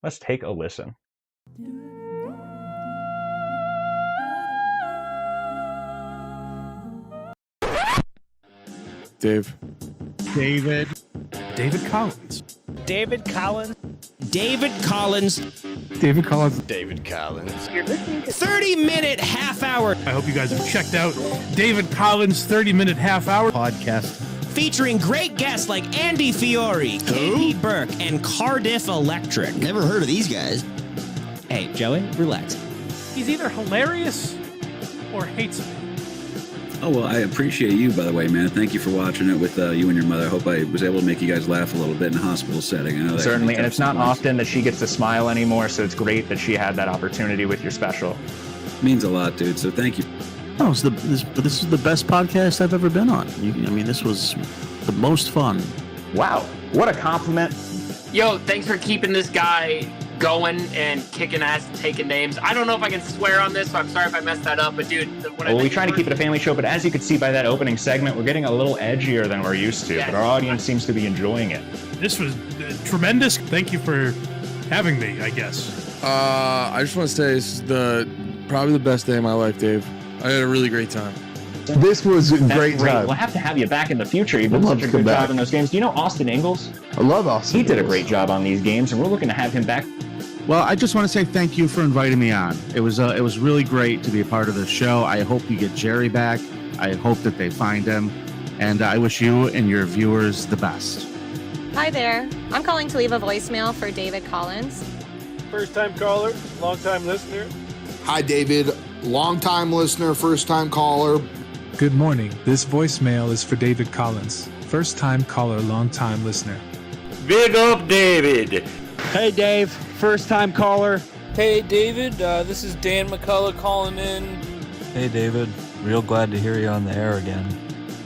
Let's take a listen. David Collins. David Collins. David Collins. David Collins. David Collins. You're listening to 30-minute half hour I hope you guys have checked out David Collins' 30-minute half hour Podcast. featuring great guests like Andy Fiore, Katie Burke, and Cardiff Electric. Never heard of these guys. Hey, Joey, relax. He's either hilarious or hates me. Oh, well, I appreciate you, by the way, man. Thank you for watching it with you and your mother. I hope I was able to make you guys laugh a little bit in a hospital setting. I know that Certainly, can and be it's tough not sometimes. often that she gets to smile anymore, so it's great that she had that opportunity with your special. Means a lot, dude, so thank you. No, this is the best podcast I've ever been on. This was the most fun. Wow, what a compliment. Yo, thanks for keeping this guy going and kicking ass and taking names. I don't know if I can swear on this, so I'm sorry if I messed that up, but dude, Well, we try to keep it a family show, but as you could see by that opening segment, we're getting a little edgier than we're used to, but our audience seems to be enjoying it. This was tremendous. Thank you for having me, I guess. I just want to say this is probably the best day of my life, Dave. I had a really great time. This was a great time. We'll have to have you back in the future. You've done such a good job in those games. Do you know Austin Ingalls? I love Austin. He did a great job on these games, and we're looking to have him back. Well, I just want to say thank you for inviting me on. It was really great to be a part of the show. I hope you get Jerry back. I hope that they find him. And I wish you and your viewers the best. Hi there. I'm calling to leave a voicemail for David Collins. First-time caller, long-time listener. Hi, David. Long-time listener, first-time caller. Good morning. This voicemail is for David Collins. First-time caller, long-time listener. Big up, David. Hey, Dave. First-time caller. Hey, David. This is Dan McCullough calling in. Hey, David. Real glad to hear you on the air again.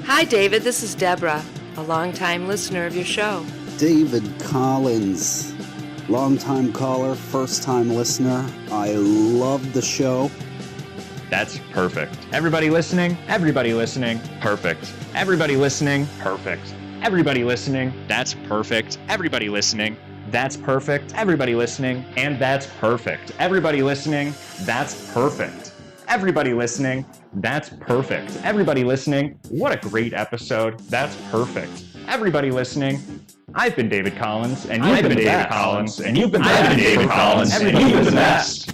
Hi, David. This is Deborah, a longtime listener of your show. David Collins, longtime caller, first-time listener. I love the show. That's perfect. Everybody listening? Perfect. Everybody listening? Perfect. Everybody listening? That's perfect. Everybody listening? That's perfect. Everybody listening? And that's perfect. Everybody listening? That's perfect. Everybody listening? That's perfect. Everybody listening? What a great episode. That's perfect. Everybody listening? I've been David Collins, and you've been David Collins, and you've been David Collins, and you've been the best.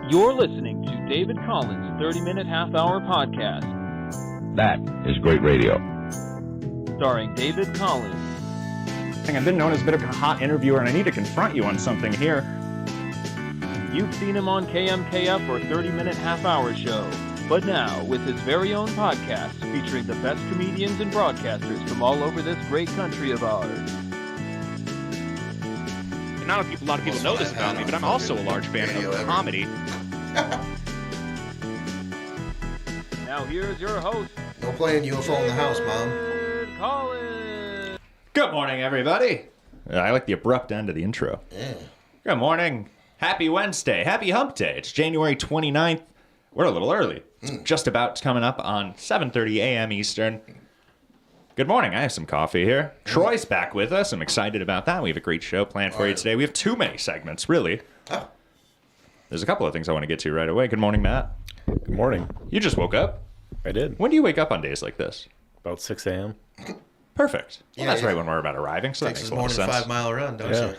You're listening to David Collins' 30-minute half-hour podcast. That is great radio. Starring David Collins. I've been known as a bit of a hot interviewer, and I need to confront you on something here. You've seen him on KMKF or 30-minute half-hour show. But now, with his very own podcast featuring the best comedians and broadcasters from all over this great country of ours. Not a lot of people know this about me, but I'm also a large fan of comedy. Now here's your host. No playing UFO in the house, Mom. David Collins. Good morning, everybody. I like the abrupt end of the intro. Yeah. Good morning. Happy Wednesday. Happy Hump Day. It's January 29th. We're a little early. It's just about coming up on 7:30 a.m. Eastern. Good morning. I have some coffee here. Troy's back with us. I'm excited about that. We have a great show planned for you today. We have too many segments, really. Oh. There's a couple of things I want to get to right away. Good morning, Matt. Good morning. You just woke up? I did. When do you wake up on days like this? About 6 a.m. Perfect. Well, Yeah, that's yeah. right when we're about arriving, so Takes that his makes a lot of morning sense. 5-mile run, don't you?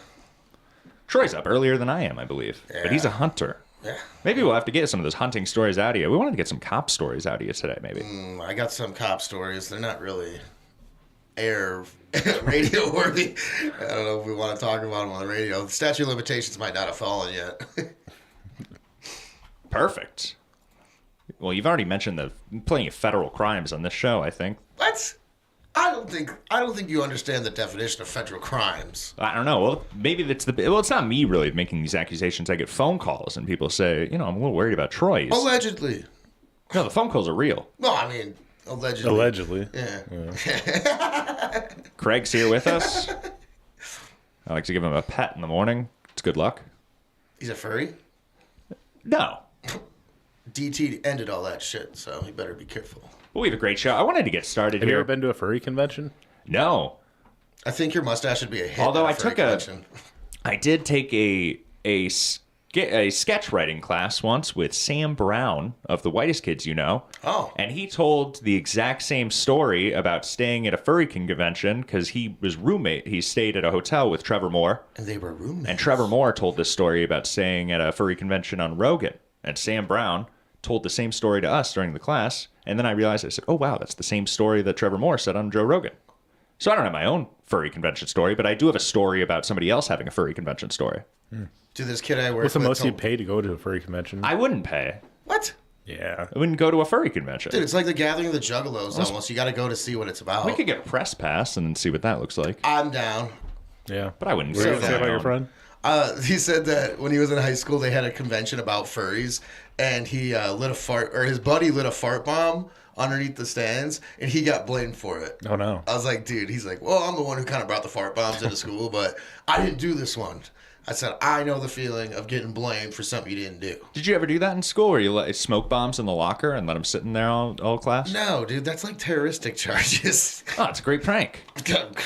Troy's up earlier than I am, I believe. Yeah. But he's a hunter. Yeah. Maybe we'll have to get some of those hunting stories out of you. We wanted to get some cop stories out of you today, maybe. I got some cop stories. They're not really air radio worthy. I don't know if we want to talk about them on the radio. The statute of limitations might not have fallen yet. Perfect. Well, you've already mentioned plenty of federal crimes on this show, I think. What? I don't think you understand the definition of federal crimes. I don't know. Well, maybe it's not me really making these accusations. I get phone calls and people say, I'm a little worried about Troy. Allegedly. No, the phone calls are real. No, I mean, allegedly. Allegedly. Yeah. Craig's here with us. I like to give him a pet in the morning. It's good luck. He's a furry? No. DT ended all that shit, so you better be careful. Well, we have a great show. I wanted to get started Have here. you ever been to a furry convention? No. I think your mustache should be a hit. Although at a furry convention. I did take a sketch writing class once with Sam Brown of The Whitest Kids You Know. Oh. And he told the exact same story about staying at a furry convention because he stayed at a hotel with Trevor Moore. And they were roommates. And Trevor Moore told this story about staying at a furry convention on Rogan. And Sam Brown told the same story to us during the class. And then I realized, I said, oh, wow, that's the same story that Trevor Moore said on Joe Rogan. So I don't have my own furry convention story, but I do have a story about somebody else having a furry convention story. To this kid I work What's the with most you'd pay to go to a furry convention? I wouldn't pay. What? Yeah. I wouldn't go to a furry convention. Dude, it's like the Gathering of the Juggalos almost. You got to go to see what it's about. We could get a press pass and see what that looks like. I'm down. Yeah. But I wouldn't What say did you say about your friend? He said that when he was in high school, they had a convention about furries, and he lit a fart, or his buddy lit a fart bomb underneath the stands, and he got blamed for it. Oh, no. I was like, dude, he's like, well, I'm the one who kind of brought the fart bombs into school, but I didn't do this one. I said, I know the feeling of getting blamed for something you didn't do. Did you ever do that in school where you let smoke bombs in the locker and let them sit in there all class? No, dude, that's like terroristic charges. Oh, it's a great prank.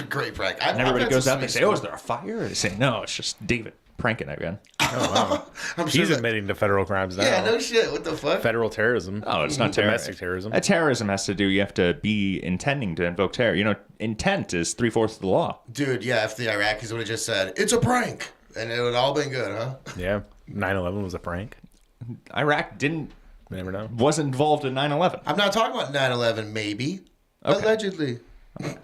Great prank. And everybody goes out, they say, oh, is there a fire? They say, no, it's just David pranking again. Oh, wow. He's admitting to federal crimes now. Yeah, no shit. What the fuck? Federal terrorism. Oh, it's not domestic terrorism. Terrorism has to do, you have to be intending to invoke terror. You know, intent is 3/4 of the law. Dude, yeah, if the Iraqis would have just said, it's a prank, and it would all been good, huh? Yeah. 9/11 was a prank. Iraq didn't. You never know. Wasn't involved in 9/11. I'm not talking about 9/11, maybe. Okay. Allegedly.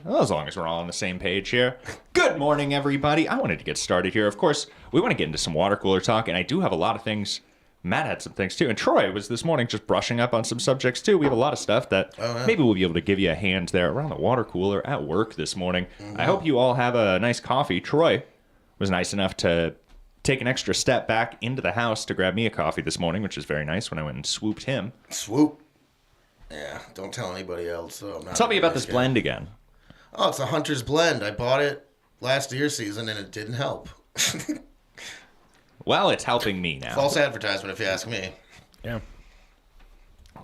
Well, as long as we're all on the same page here. Good morning, everybody. I wanted to get started here. Of course, we want to get into some water cooler talk, and I do have a lot of things. Matt had some things, too. And Troy was this morning just brushing up on some subjects, too. We have a lot of stuff that maybe we'll be able to give you a hand there around the water cooler at work this morning. I hope you all have a nice coffee. Troy was nice enough to take an extra step back into the house to grab me a coffee this morning, which is very nice when I went and swooped him. Swoop. Yeah, don't tell anybody else. So I'm not Tell me about this blend again. Oh, it's a Hunter's Blend. I bought it last deer season, and it didn't help. Well, it's helping me now. False advertisement, if you ask me. Yeah.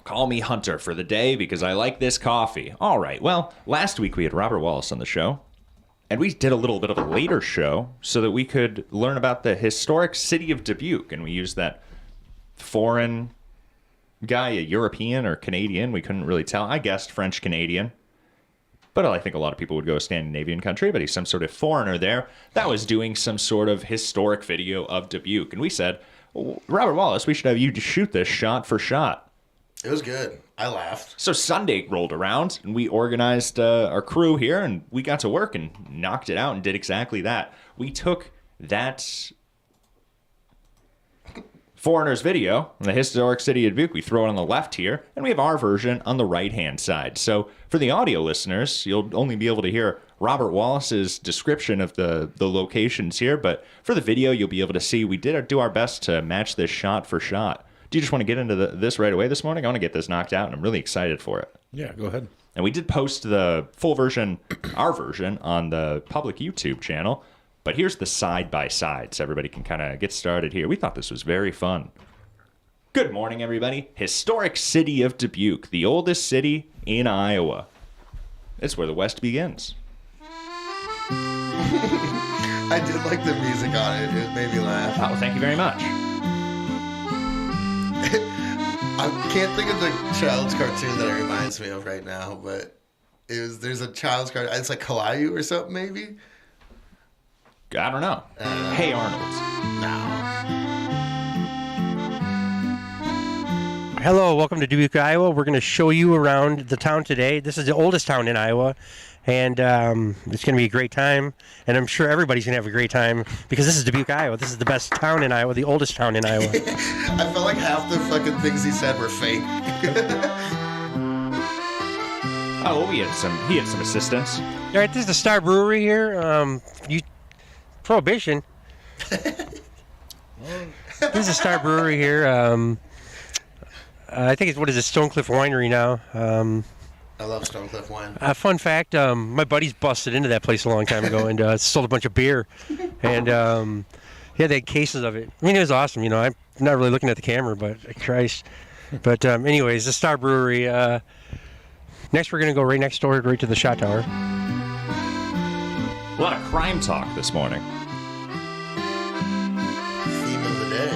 Call me Hunter for the day because I like this coffee. All right. Well, last week we had Robert Wallace on the show, and we did a little bit of a later show so that we could learn about the historic city of Dubuque, and we used that foreign guy, a European or Canadian. We couldn't really tell. I guessed French-Canadian. But I think a lot of people would go Scandinavian country, but he's some sort of foreigner there that was doing some sort of historic video of Dubuque. And we said, well, Robert Wallace, we should have you to shoot this shot for shot. It was good. I laughed. So Sunday rolled around, and we organized our crew here, and we got to work and knocked it out and did exactly that. We took that foreigner's video in the historic city of Dubuque. We throw it on the left here, and we have our version on the right-hand side. So for the audio listeners, you'll only be able to hear Robert Wallace's description of the locations here, but for the video, you'll be able to see we did do our best to match this shot for shot. Do you just want to get into this right away this morning? I want to get this knocked out, and I'm really excited for it. Yeah, go ahead. And we did post the full version, our version, on the public YouTube channel. But here's the side-by-side, so everybody can kind of get started here. We thought this was very fun. Good morning, everybody. Historic city of Dubuque, the oldest city in Iowa. It's where the West begins. I did like the music on it. It made me laugh. Oh, thank you very much. I can't think of the child's cartoon that it reminds me of right now, but there's a child's cartoon. It's like Caillou or something, maybe? I don't know. Hey Arnold. Hello, welcome to Dubuque, Iowa. We're going to show you around the town today. This is the oldest town in Iowa, and it's going to be a great time. And I'm sure everybody's going to have a great time because this is Dubuque, Iowa. This is the best town in Iowa, the oldest town in Iowa. I felt like half the fucking things he said were fake. Oh, well, he had some assistance. All right, this is the Star Brewery here. Prohibition. This is a Star Brewery here. I think it's Stonecliff Winery now. I love Stonecliff wine. Fun fact: my buddies busted into that place a long time ago and sold a bunch of beer, and they had cases of it. I mean, it was awesome. You know, I'm not really looking at the camera, but Christ, But anyways, the Star Brewery. Next, we're going to go right next door, right to the Shot Tower. A lot of crime talk this morning. Theme of the day.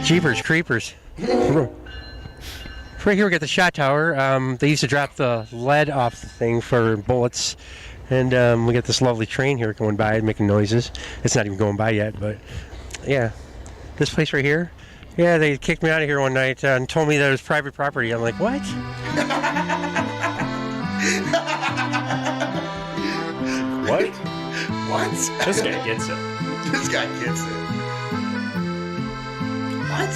Jeepers Creepers. Right here we got the Shot Tower. They used to drop the lead off the thing for bullets. And we got this lovely train here going by making noises. It's not even going by yet, but yeah. This place right here. Yeah, they kicked me out of here one night and told me that it was private property. I'm like, what? What? What? This guy gets it. This guy gets it. What?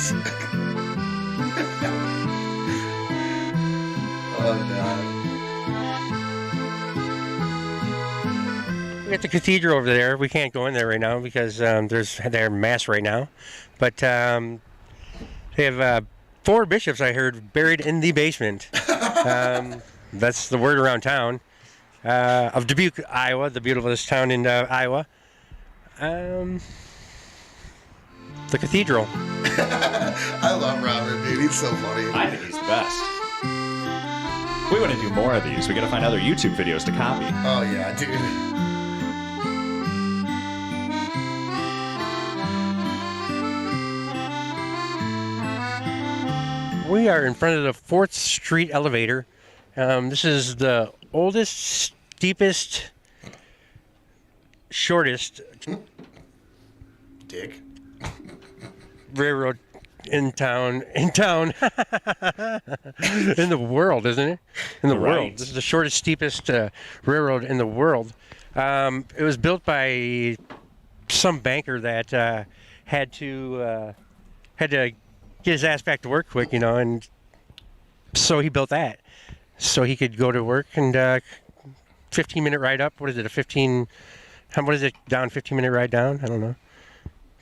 Oh, God. We got the cathedral over there. We can't go in there right now because they're mass right now. But they have 4 bishops, I heard, buried in the basement. That's the word around town. Of Dubuque, Iowa, the beautifulest town in Iowa. The cathedral. I love Robert, dude. He's so funny. I think he's the best. We want to do more of these. We got to find other YouTube videos to copy. Oh, yeah, dude. We are in front of the 4th Street elevator. This is the oldest, steepest, shortest Dick. railroad in town. In the world, isn't it? In the world. This is the shortest, steepest railroad in the world. It was built by some banker that had to get his ass back to work quick, and so he built that so he could go to work. And 15-minute ride up. What is it? What is it down? 15-minute ride down? I don't know,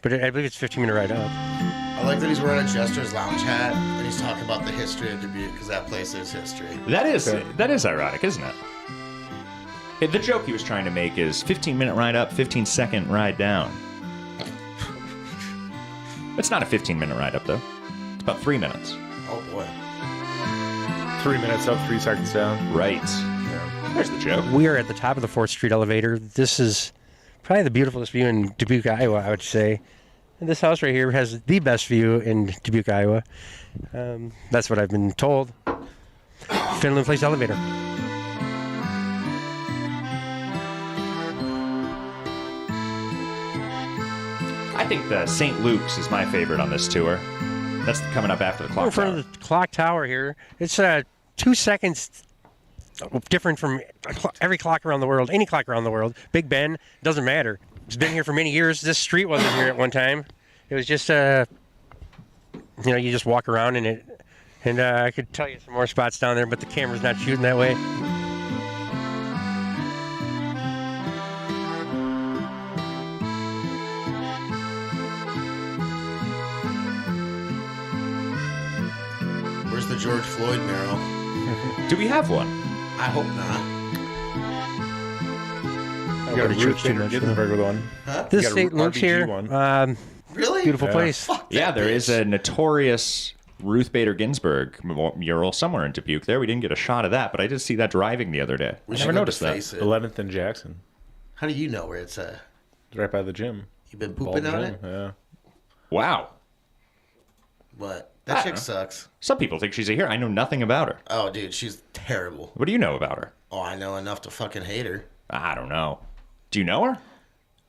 but I believe it's 15-minute ride up. I like that he's wearing a Jester's Lounge hat and he's talking about the history of Dubuque because that place is history. That is ironic, isn't it? The joke he was trying to make is 15-minute ride up, 15-second ride down. It's not a 15-minute ride up, though. It's about 3 minutes. Oh, boy. 3 minutes up, 3 seconds down. Right. Yeah. There's the joke. We are at the top of the 4th Street elevator. This is probably the beautifulest view in Dubuque, Iowa, I would say. And this house right here has the best view in Dubuque, Iowa. That's what I've been told. Finland Place elevator. I think the St. Luke's is my favorite on this tour. That's coming up after the clock in front tower. of the clock tower here. It's 2 seconds different from every clock around the world. Any clock around the world. Big Ben, doesn't matter. It's been here for many years. This street wasn't here at one time. It was just, you just walk around in it. And I could tell you some more spots down there, but the camera's not shooting that way. Where's the George Floyd mural? Do we have one? I hope not. You got a Ruth Bader Ginsburg one. Huh? This St. Luke's here. Really? Beautiful place. Yeah, there is a notorious Ruth Bader Ginsburg mural somewhere in Dubuque there. We didn't get a shot of that, but I did see that driving the other day. I never noticed that. 11th and Jackson. How do you know where it's at? It's right by the gym. You been pooping on it? Yeah. Wow. What? That chick sucks. Some people think she's a hero. I know nothing about her. Oh, dude, she's terrible. What do you know about her? Oh, I know enough to fucking hate her. I don't know. Do you know her?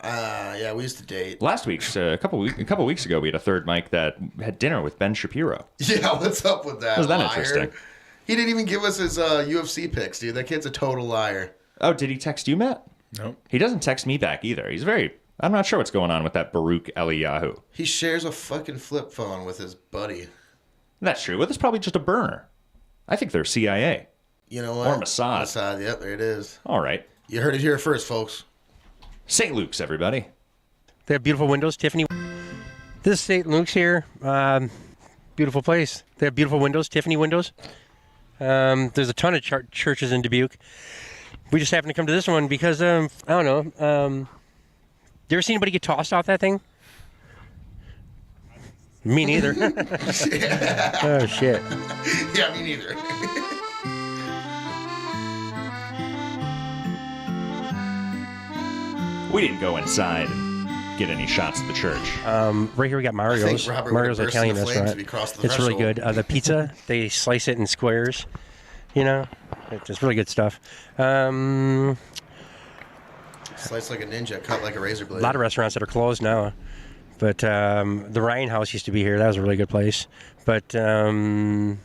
Yeah, we used to date. Last week's a couple weeks ago, we had a third mic that had dinner with Ben Shapiro. Yeah, what's up with that? Was that liar? interesting? He didn't even give us his UFC picks, dude. That kid's a total liar. Oh, did he text you, Matt? Nope. He doesn't text me back either. He's I'm not sure what's going on with that Baruch Eliyahu. He shares a fucking flip phone with his buddy. That's true. Well, that's probably just a burner. I think they're CIA. You know what? Or Mossad. Mossad, yep, there it is. All right. You heard it here first, folks. St. Luke's, everybody. They have beautiful windows, Tiffany. This St. Luke's here. Beautiful place. They have beautiful windows, Tiffany windows. There's a ton of churches in Dubuque. We just happened to come to this one because, I don't know. You ever seen anybody get tossed off that thing? Me neither. Oh, shit. Yeah, me neither. We didn't go inside and get any shots at the church. Right here we got Mario's. I think Robert Mario's would've burst Italian into flames restaurant. if he crossed the It's really threshold. good. The pizza, they slice it in squares. You know, it's really good stuff. Slice like a ninja, cut like a razor A blade. lot of restaurants that are closed now. But the Ryan House used to be here. That was a really good place. But we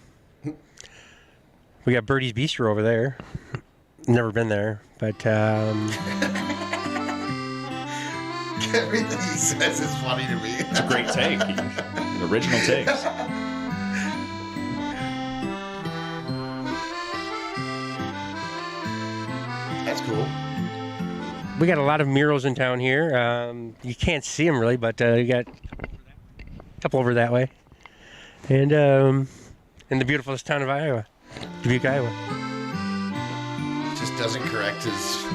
got Birdie's Bistro over there. Never been there. But Everything he says is funny to me. It's a great take. Original takes. That's cool. we got a lot of murals in town here. You can't see them really, but you got a couple over that way. And in the beautiful town of Iowa, Dubuque, Iowa. Just doesn't correct his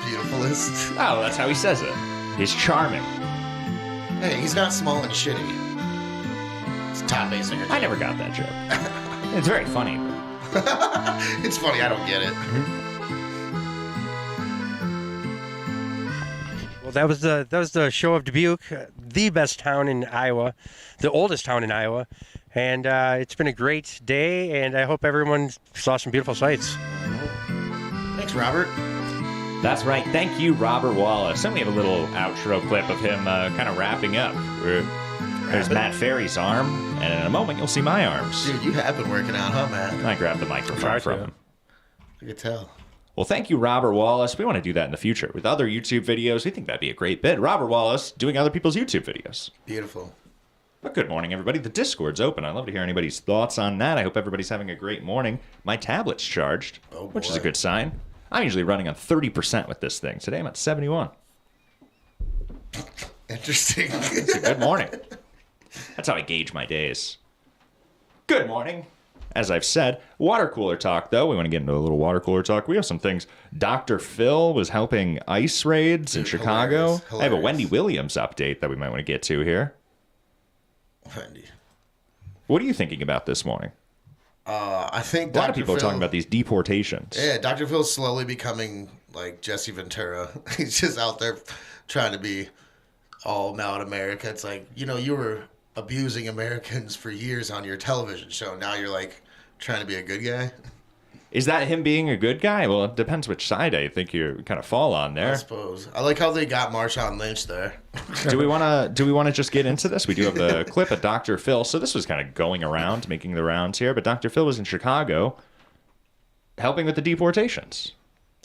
beautifulest. Oh, that's how he says it. He's charming. Hey, he's not small and shitty. It's Todd Basinger. I never got that joke. It's very funny. It's funny, I don't get it. Well, that was the show of Dubuque, the best town in Iowa, the oldest town in Iowa, and it's been a great day. And I hope everyone saw some beautiful sights. Thanks, Robert. That's right. Thank you, Robert Wallace. And we have a little outro clip of him kind of wrapping up. There's Matt Ferry's arm, and in a moment you'll see my arms. Dude, you have been working out, huh, Matt? I grabbed the microphone from him. I could tell. Well, thank you, Robert Wallace. We want to do that in the future with other YouTube videos. We think that'd be a great bit. Robert Wallace doing other people's YouTube videos. Beautiful. But good morning, everybody. The Discord's open. I'd love to hear anybody's thoughts on that. I hope everybody's having a great morning. My tablet's charged, which is a good sign. I'm usually running on 30% with this thing. Today I'm at 71. Interesting. It's a good morning. That's how I gauge my days. Good morning. As I've said, water cooler talk, though. We want to get into a little water cooler talk. We have some things. Dr. Phil was helping ice raids in Chicago. Hilarious. I have a Wendy Williams update that we might want to get to here. Wendy. What are you thinking about this morning? I think a lot of people are talking about these deportations. Yeah, Dr. Phil's slowly becoming like Jesse Ventura. He's just out there trying to be all about America. It's like, you know, you were abusing Americans for years on your television show. Now you're like trying to be a good guy. Is that him being a good guy? Well, it depends which side I think you kind of fall on there. I suppose. I like how they got Marshawn Lynch there. Do we want to just get into this? We do have the clip of Dr. Phil. So this was kind of going around, making the rounds here. But Dr. Phil was in Chicago helping with the deportations.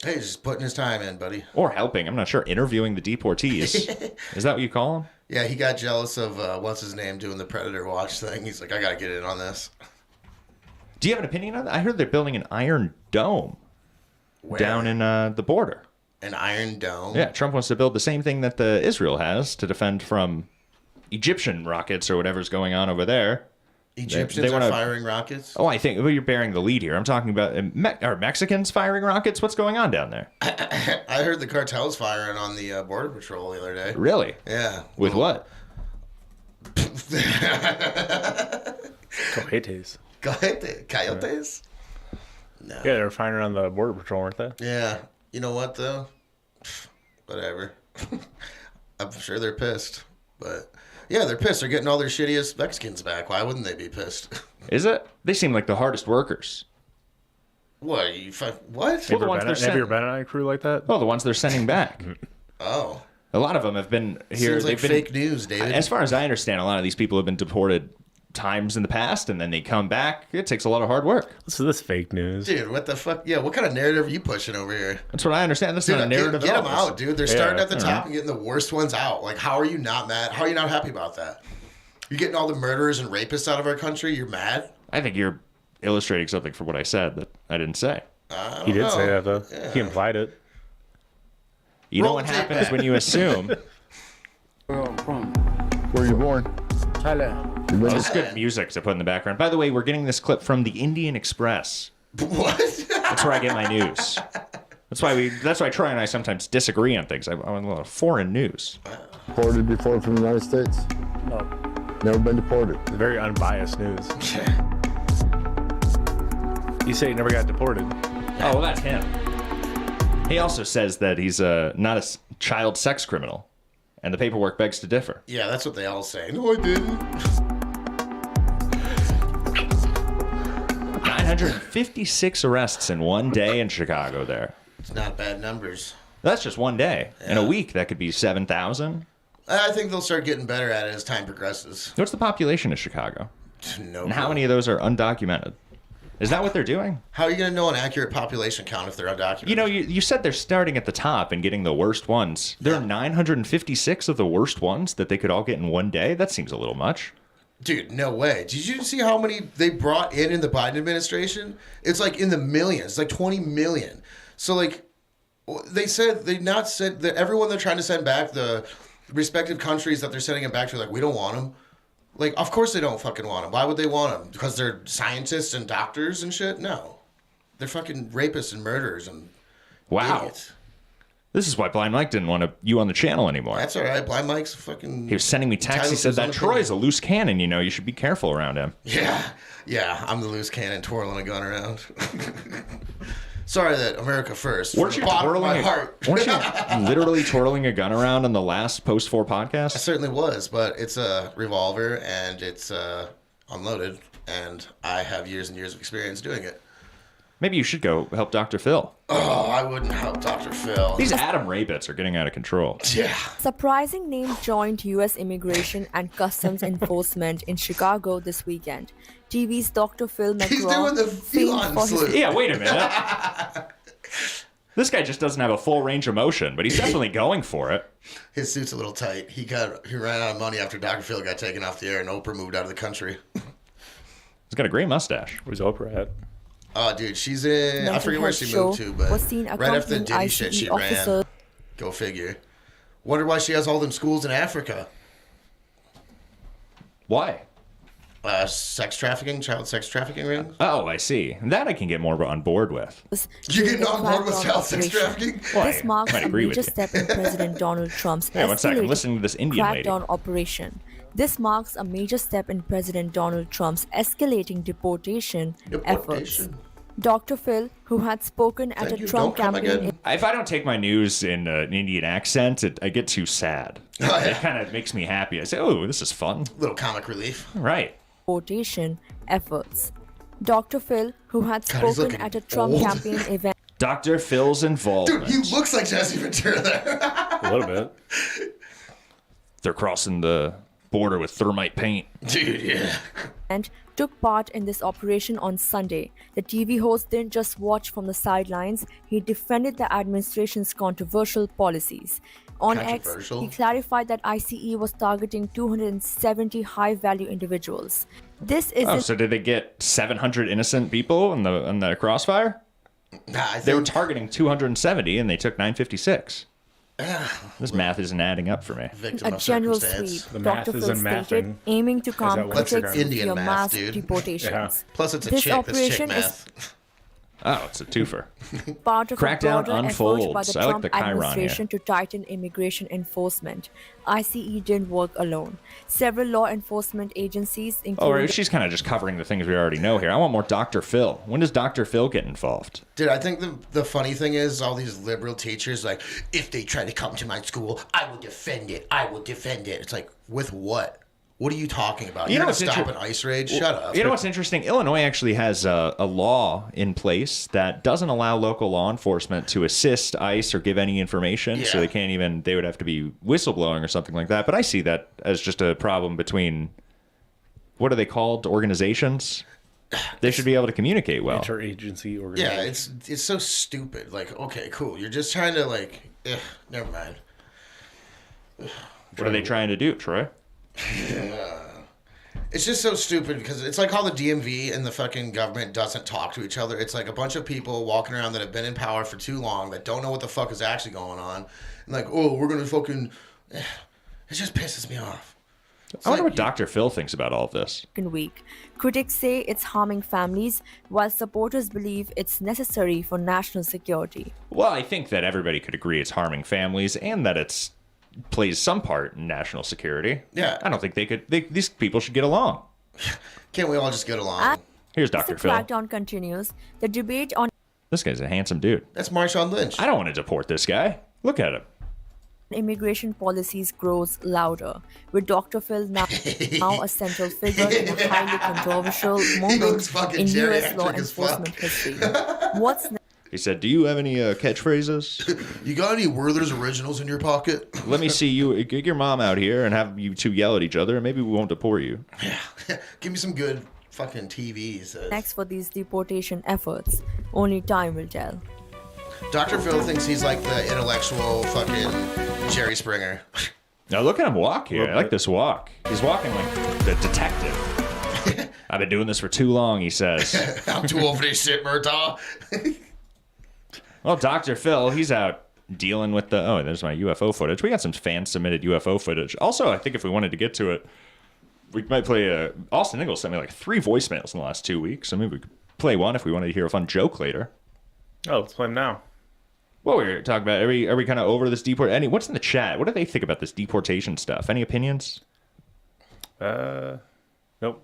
Hey, he's just putting his time in, buddy. Or helping. I'm not sure. Interviewing the deportees. Is that what you call them? Yeah, he got jealous of, what's his name, doing the Predator Watch thing. He's like, I got to get in on this. Do you have an opinion on that? I heard they're building an Iron Dome down in the border. An Iron Dome? Yeah, Trump wants to build the same thing that Israel has to defend from Egyptian rockets or whatever's going on over there. Egyptians they are firing rockets? Oh, I think you're bearing the lead here. I'm talking about are Mexicans firing rockets? What's going on down there? I heard the cartel's firing on the Border Patrol the other day. Really? Yeah. With what? Coyotes. Coyotes? No. Yeah, they were firing on the Border Patrol, weren't they? Yeah. You know what, though? Whatever. I'm sure they're pissed. But, yeah, they're pissed. They're getting all their shittiest Mexicans back. Why wouldn't they be pissed? Is it? They seem like the hardest workers. What? What? Well, the ones they're Have you ever been on a crew like that? Oh, the ones they're sending back. Oh. A lot of them have been here. Seems like fake news, David. As far as I understand, a lot of these people have been deported times in the past, and then they come back. It takes a lot of hard work. So this fake news. Dude, what the fuck? Yeah, what kind of narrative are you pushing over here? That's what I understand. This is not a narrative Get at them all. out, dude. They're starting at the top and getting the worst ones out. Like, how are you not mad? How are you not happy about that? You're getting all the murderers and rapists out of our country? You're mad? I think you're illustrating something from what I said that I didn't say. He did say that, though. Yeah. He implied it. You know what happens when you assume. Where were you born? Thailand. Oh, this is good music to put in the background. By the way, we're getting this clip from the Indian Express. What? That's where I get my news. That's why Troy and I sometimes disagree on things. I want a lot of foreign news. Imported before from the United States? No. Never been deported. It's very unbiased news. You say he never got deported. Oh, well, that's him. He also says that he's not a child sex criminal, and the paperwork begs to differ. Yeah, that's what they all say. No, I didn't. 956 arrests in one day in Chicago there. It's not bad numbers. That's just one day. In a week, that could be 7,000. I think they'll start getting better at it as time progresses. What's the population of Chicago? No. And how many of those are undocumented? Is that what they're doing? How are you going to know an accurate population count if they're undocumented? You know, you said they're starting at the top and getting the worst ones. There are 956 of the worst ones that they could all get in one day? That seems a little much. Dude, no way. Did you see how many they brought in the Biden administration? It's like in the millions. It's like 20 million. So, like, they said that everyone they're trying to send back, the respective countries that they're sending them back to, like, we don't want them. Like, of course they don't fucking want them. Why would they want them? Because they're scientists and doctors and shit? No. They're fucking rapists and murderers and idiots. This is why Blind Mike didn't want you on the channel anymore. That's all right. Blind Mike's fucking... He was sending me texts. He said that Troy's a loose cannon, you know. You should be careful around him. Yeah, I'm the loose cannon twirling a gun around. Sorry that America first. Weren't you literally twirling a gun around on the last Post 4 podcast? I certainly was, but it's a revolver and it's unloaded, and I have years and years of experience doing it. Maybe you should go help Dr. Phil. Oh, I wouldn't help Dr. Phil. These Adam Rabbits are getting out of control. Yeah. Surprising name joined U.S. Immigration and Customs Enforcement in Chicago this weekend. TV's Dr. Phil McGraw. He's doing the feline salute. Yeah, wait a minute. This guy just doesn't have a full range of motion, but he's definitely going for it. His suit's a little tight. He ran out of money after Dr. Phil got taken off the air and Oprah moved out of the country. He's got a great mustache. Where's Oprah at? Oh, dude, she's in... I forget where she moved to, but right after the Diddy shit, she ran. Go figure. Wonder why she has all them schools in Africa. Why? Sex trafficking, child sex trafficking rings. Oh, I see. That I can get more on board with. You getting on board with child sex trafficking? This marks a major step in President Donald Trump's one second. I'm listening to this Indian lady. crackdown operation. This marks a major step in President Donald Trump's escalating deportation efforts. Dr. Phil, who had spoken at a Trump campaign... If I don't take my news in an Indian accent, I get too sad. It kind of makes me happy. I say, oh, this is fun. Little comic relief. Right. Deportation efforts. Dr. Phil, who had spoken at a Trump campaign event... Dr. Phil's involvement. Dude, he looks like Jesse Ventura there. A little bit. They're crossing the border with thermite paint. Dude, yeah. And took part in this operation on Sunday. The TV host didn't just watch from the sidelines, he defended the administration's controversial policies. On X, he clarified that ICE was targeting 270 high-value individuals. This is... Oh, so did they get 700 innocent people in the crossfire? Nah, they were targeting 270 and they took 956. This math isn't adding up for me. A general sweep, Dr. Phil stated, aiming to calm critics via mass deportations. Yeah. Plus it's a this chick, operation this chick math. Oh, it's a twofer. Part of Crackdown a broader unfolds. effort by the I like Trump the Chiron administration to tighten immigration enforcement. ICE didn't work alone. Several law enforcement agencies, including... Oh, she's kind of just covering the things we already know here. I want more Dr. Phil. When does Dr. Phil get involved? Dude, I think the funny thing is all these liberal teachers, like, if they try to come to my school, I will defend it. I will defend it. It's like, with what? What are you talking about? You're going to stop an ICE raid? Shut up. You know what's interesting? Illinois actually has a law in place that doesn't allow local law enforcement to assist ICE or give any information. So they can't even, they would have to be whistleblowing or something like that. But I see that as just a problem between, what are they called? Organizations? They should be able to communicate well. Interagency organization. Yeah, it's so stupid. Like, okay, cool. You're just trying to, like, never mind. What are they trying to do, Troy? It's just so stupid because it's like how the DMV and the fucking government doesn't talk to each other. It's like a bunch of people walking around that have been in power for too long that don't know what the fuck is actually going on. And like, oh, we're going to fucking... It just pisses me off. I wonder what Dr. Phil thinks about all of this. Week. Critics say it's harming families, while supporters believe it's necessary for national security. Well, I think that everybody could agree it's harming families and that it's plays some part in national security. Yeah. I don't think they could. These people should get along. Can't we all just get along? Here's As Dr. the Phil. crackdown continues, the debate on This guy's a handsome dude. That's Marshawn Lynch. I don't want to deport this guy. Look at him. immigration policies grows louder, with Dr. Phil now a central figure in a highly controversial moment in U.S. law enforcement history. What's next? He said, "Do you have any catchphrases? You got any Werther's Originals in your pocket? Let me see you. Get your mom out here and have you two yell at each other, and maybe we won't deport you." Give me some good fucking TVs. Next for these deportation efforts? Only time will tell. Dr. Phil thinks he's like the intellectual fucking Jerry Springer. Now look at him walk here. I like this walk. He's walking like the detective. I've been doing this for too long, he says. I'm too old for this shit, Murtaugh. Well, Dr. Phil, he's out dealing with the... Oh, there's my UFO footage. We got some fan-submitted UFO footage. Also, I think if we wanted to get to it, we might play... Austin Ingalls sent me like 3 voicemails in the last 2 weeks. So maybe we could play one if we wanted to hear a fun joke later. Oh, let's play him now. What we were talking about, are we kind of over this deport? What's in the chat? What do they think about this deportation stuff? Any opinions? Nope.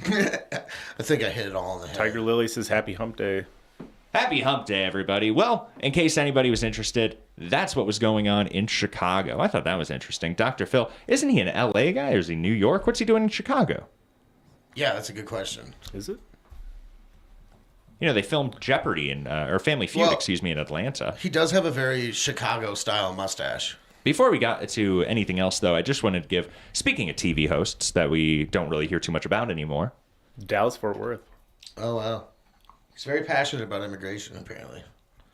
I think I hit it all on the head. Tiger Lily says happy hump day. Happy hump day, everybody. Well, in case anybody was interested, that's what was going on in Chicago. I thought that was interesting. Dr. Phil, isn't he an LA guy or is he New York? What's he doing in Chicago? Yeah, that's a good question. Is it? You know, they filmed Jeopardy or Family Feud, in Atlanta. He does have a very Chicago-style mustache. Before we got to anything else, though, I just wanted to give, speaking of TV hosts that we don't really hear too much about anymore. Dallas-Fort Worth. Oh, wow. He's very passionate about immigration, apparently.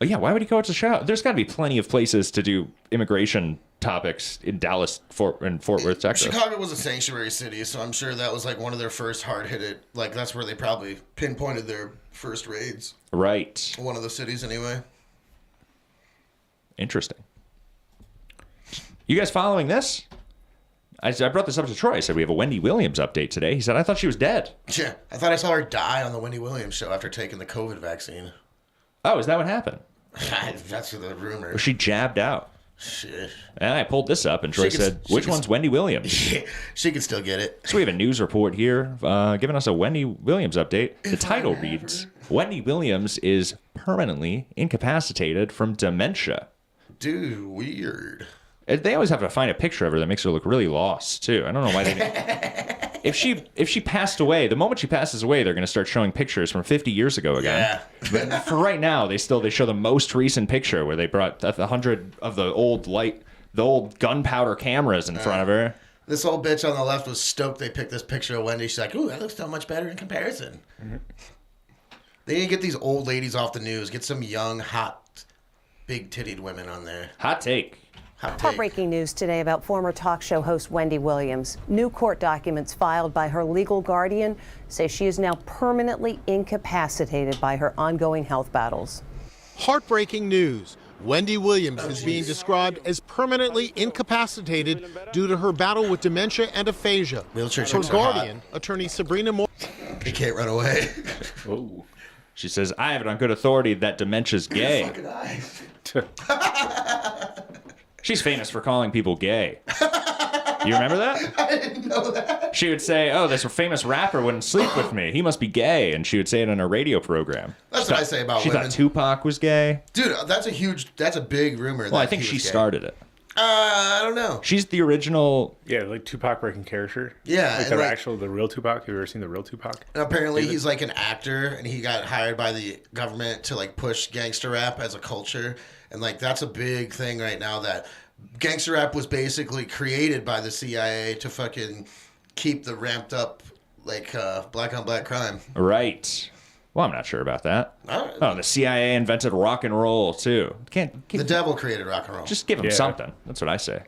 Oh, yeah, why would he go to Chicago? There's got to be plenty of places to do immigration topics in Dallas and Fort Worth, Texas. Chicago was a sanctuary city, so I'm sure that was like one of their first hard-hit, like that's where they probably pinpointed their first raids. Right. One of the cities, anyway. Interesting. You guys following this? I brought this up to Troy. I said we have a Wendy Williams update today. He said, I thought she was dead. Yeah, I thought I saw her die on the Wendy Williams show after taking the COVID vaccine. Oh, is that what happened? That's the rumor. Was she jabbed out? Shit. And I pulled this up, and Troy said, which one's Wendy Williams? She can still get it. So we have a news report here giving us a Wendy Williams update. The title reads, Wendy Williams is permanently incapacitated from dementia. Dude, weird. They always have to find a picture of her that makes her look really lost, too. I don't know why they... If she passed away, the moment she passes away, they're going to start showing pictures from 50 years ago again. Yeah. But for right now, they show the most recent picture where they brought 100 of the old gunpowder cameras in front of her. This old bitch on the left was stoked they picked this picture of Wendy. She's like, ooh, that looks so much better in comparison. Mm-hmm. They need to get these old ladies off the news. Get some young, hot, big-tittied women on there. Hot take. Heartbreaking news today about former talk show host Wendy Williams. New court documents filed by her legal guardian say she is now permanently incapacitated by her ongoing health battles. Heartbreaking news. Wendy Williams is being described as permanently incapacitated due to her battle with dementia and aphasia. Her guardian, attorney Sabrina Moore. He can't run away. Oh. She says, I have it on good authority that dementia's gay. Fucking eyes. She's famous for calling people gay. You remember that? I didn't know that. She would say, oh, this famous rapper wouldn't sleep with me. He must be gay. And she would say it on a radio program. That's what I say about women. She thought Tupac was gay. Dude, that's a big rumor. Well, I think she started it. I don't know. She's the original. Yeah, like Tupac breaking character. Yeah. Like the real Tupac. Have you ever seen the real Tupac? And apparently he's like an actor and he got hired by the government to like push gangster rap as a culture. And like that's a big thing right now that gangster rap was basically created by the CIA to fucking keep the ramped up like black on black crime. Right. Well, I'm not sure about that. Oh, the CIA invented rock and roll too. The devil created rock and roll. Just give him something. That's what I say.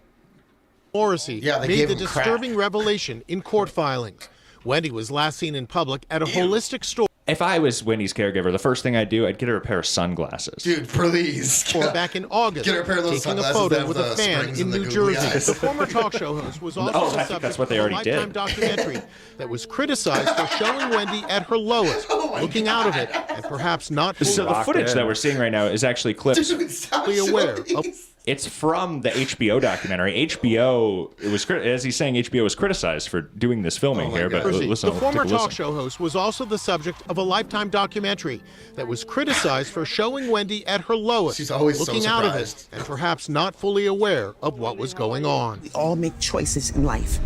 Morrissey they made gave the him disturbing revelation in court filings. Wendy was last seen in public at a holistic store. If I was Wendy's caregiver, the first thing I'd do, I'd get her a pair of sunglasses. Dude, please. Or back in August, get her a pair of those taking a sunglasses photo with a fan in New Jersey. The former talk show host was also the subject of a Lifetime documentary that was criticized for showing Wendy at her lowest, looking out of it, and perhaps not fully So the footage that we're seeing right now is actually clips. Aware of It's from the HBO documentary. HBO, it was as he's saying, HBO was criticized for doing this filming here. But listen, the former talk show host was also the subject of a Lifetime documentary that was criticized for showing Wendy at her lowest. She's always looking so out of surprised. it and perhaps not fully aware of what was going on. We all make choices in life.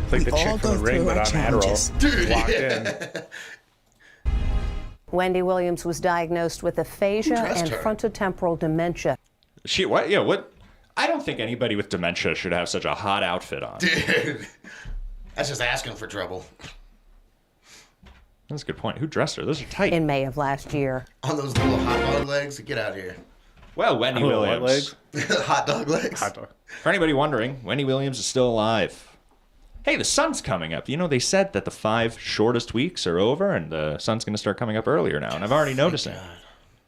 It's like we the all chick go from the ring, through but our on challenges. Adderall. Dude, Locked yeah. in. Wendy Williams was diagnosed with aphasia dressed and her? frontotemporal dementia. What? Yeah, what? I don't think anybody with dementia should have such a hot outfit on. Dude, that's just asking for trouble. That's a good point. Who dressed her? Those are tight. In May of last year. On those little hot dog legs, get out of here. Well, Wendy Little Williams. white legs. Hot dog legs. Hot dog. For anybody wondering, Wendy Williams is still alive. Hey, the sun's coming up. You know, they said that the 5 shortest weeks are over and the sun's going to start coming up earlier now, and I've already noticed it.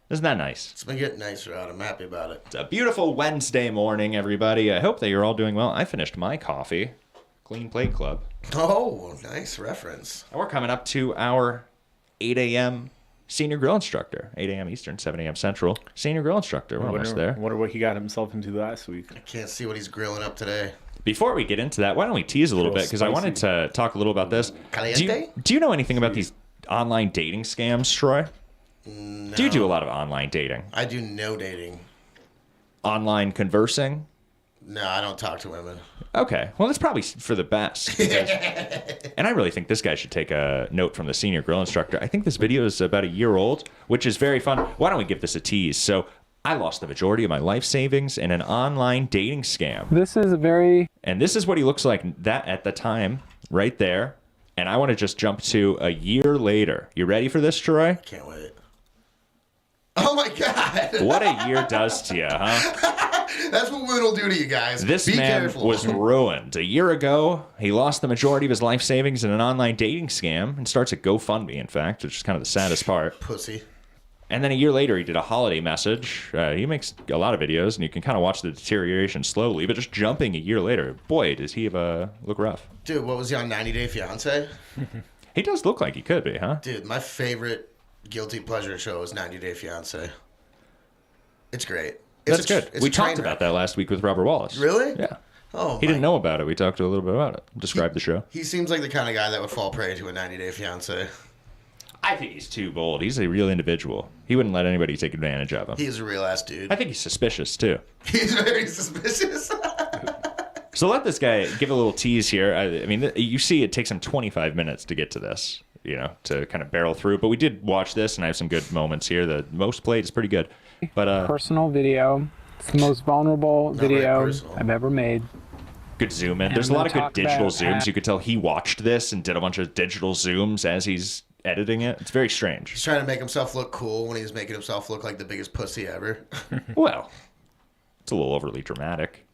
Isn't that nice? It's been getting nicer out. I'm happy about it. It's a beautiful Wednesday morning, everybody. I hope that you're all doing well. I finished my coffee. Clean Plate Club. Oh, nice reference. And we're coming up to our 8 a.m. senior grill instructor. 8 a.m. Eastern, 7 a.m. Central. Senior grill instructor. We're almost there. Wonder what he got himself into last week. I can't see what he's grilling up today. Before we get into that, why don't we tease a little bit? Because I wanted to talk a little about this. Caliente? Do you know anything about these online dating scams, Troy? No. Do you do a lot of online dating? I do no dating. Online conversing? No, I don't talk to women. Okay. Well, that's probably for the best. And I really think this guy should take a note from the senior grill instructor. I think this video is about a year old, which is very fun. Why don't we give this a tease? So I lost the majority of my life savings in an online dating scam. This is a very... And this is what he looks like that at the time, right there. And I want to just jump to a year later. You ready for this, Troy? Can't wait. Oh my God! What a year does to you, huh? That's what women will do to you guys. This Be man careful. was ruined. A year ago, he lost the majority of his life savings in an online dating scam and starts a GoFundMe, in fact, which is kind of the saddest part. Pussy. And then a year later, he did a holiday message. He makes a lot of videos, and you can kind of watch the deterioration slowly. But just jumping a year later, boy, does he look rough. Dude, what was he on 90 Day Fiancé? He does look like he could be, huh? Dude, my favorite guilty pleasure show is 90 Day Fiancé. It's great. That's good. We talked about that last week with Robert Wallace. Really? Yeah. Oh, he didn't know about it. We talked a little bit about it. Described the show. He seems like the kind of guy that would fall prey to a 90 Day Fiancé. I think he's too bold. He's a real individual. He wouldn't let anybody take advantage of him. He's a real ass dude. I think he's suspicious, too. He's very suspicious. So let this guy give a little tease here. I mean, you see it takes him 25 minutes to get to this, to kind of barrel through. But we did watch this, and I have some good moments here. The most played is pretty good. But personal video. It's the most vulnerable video I've ever made. Good zoom in. And There's a I'm lot of gonna good talk digital about zooms. You could tell he watched this and did a bunch of digital zooms as he's editing it. It's very strange. He's trying to make himself look cool when he's making himself look like the biggest pussy ever. Well, it's a little overly dramatic.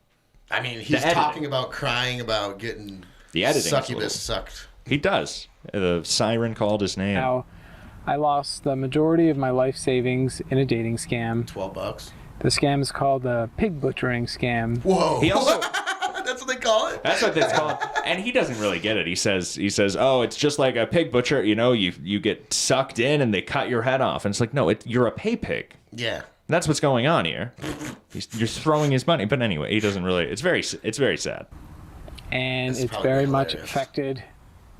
I mean, he's talking about crying about getting the editing succubus sucked. He does. The siren called his name. Now, I lost the majority of my life savings in a dating scam. $12. The scam is called the pig butchering scam. Whoa. He also... That's what they call it? That's what it's called. And he doesn't really get it. He says, oh, it's just like a pig butcher. You get sucked in and they cut your head off. And it's like, no, you're a pay pig. Yeah. That's what's going on here. You're throwing his money. But anyway, he doesn't really. It's very sad. And it's very much affected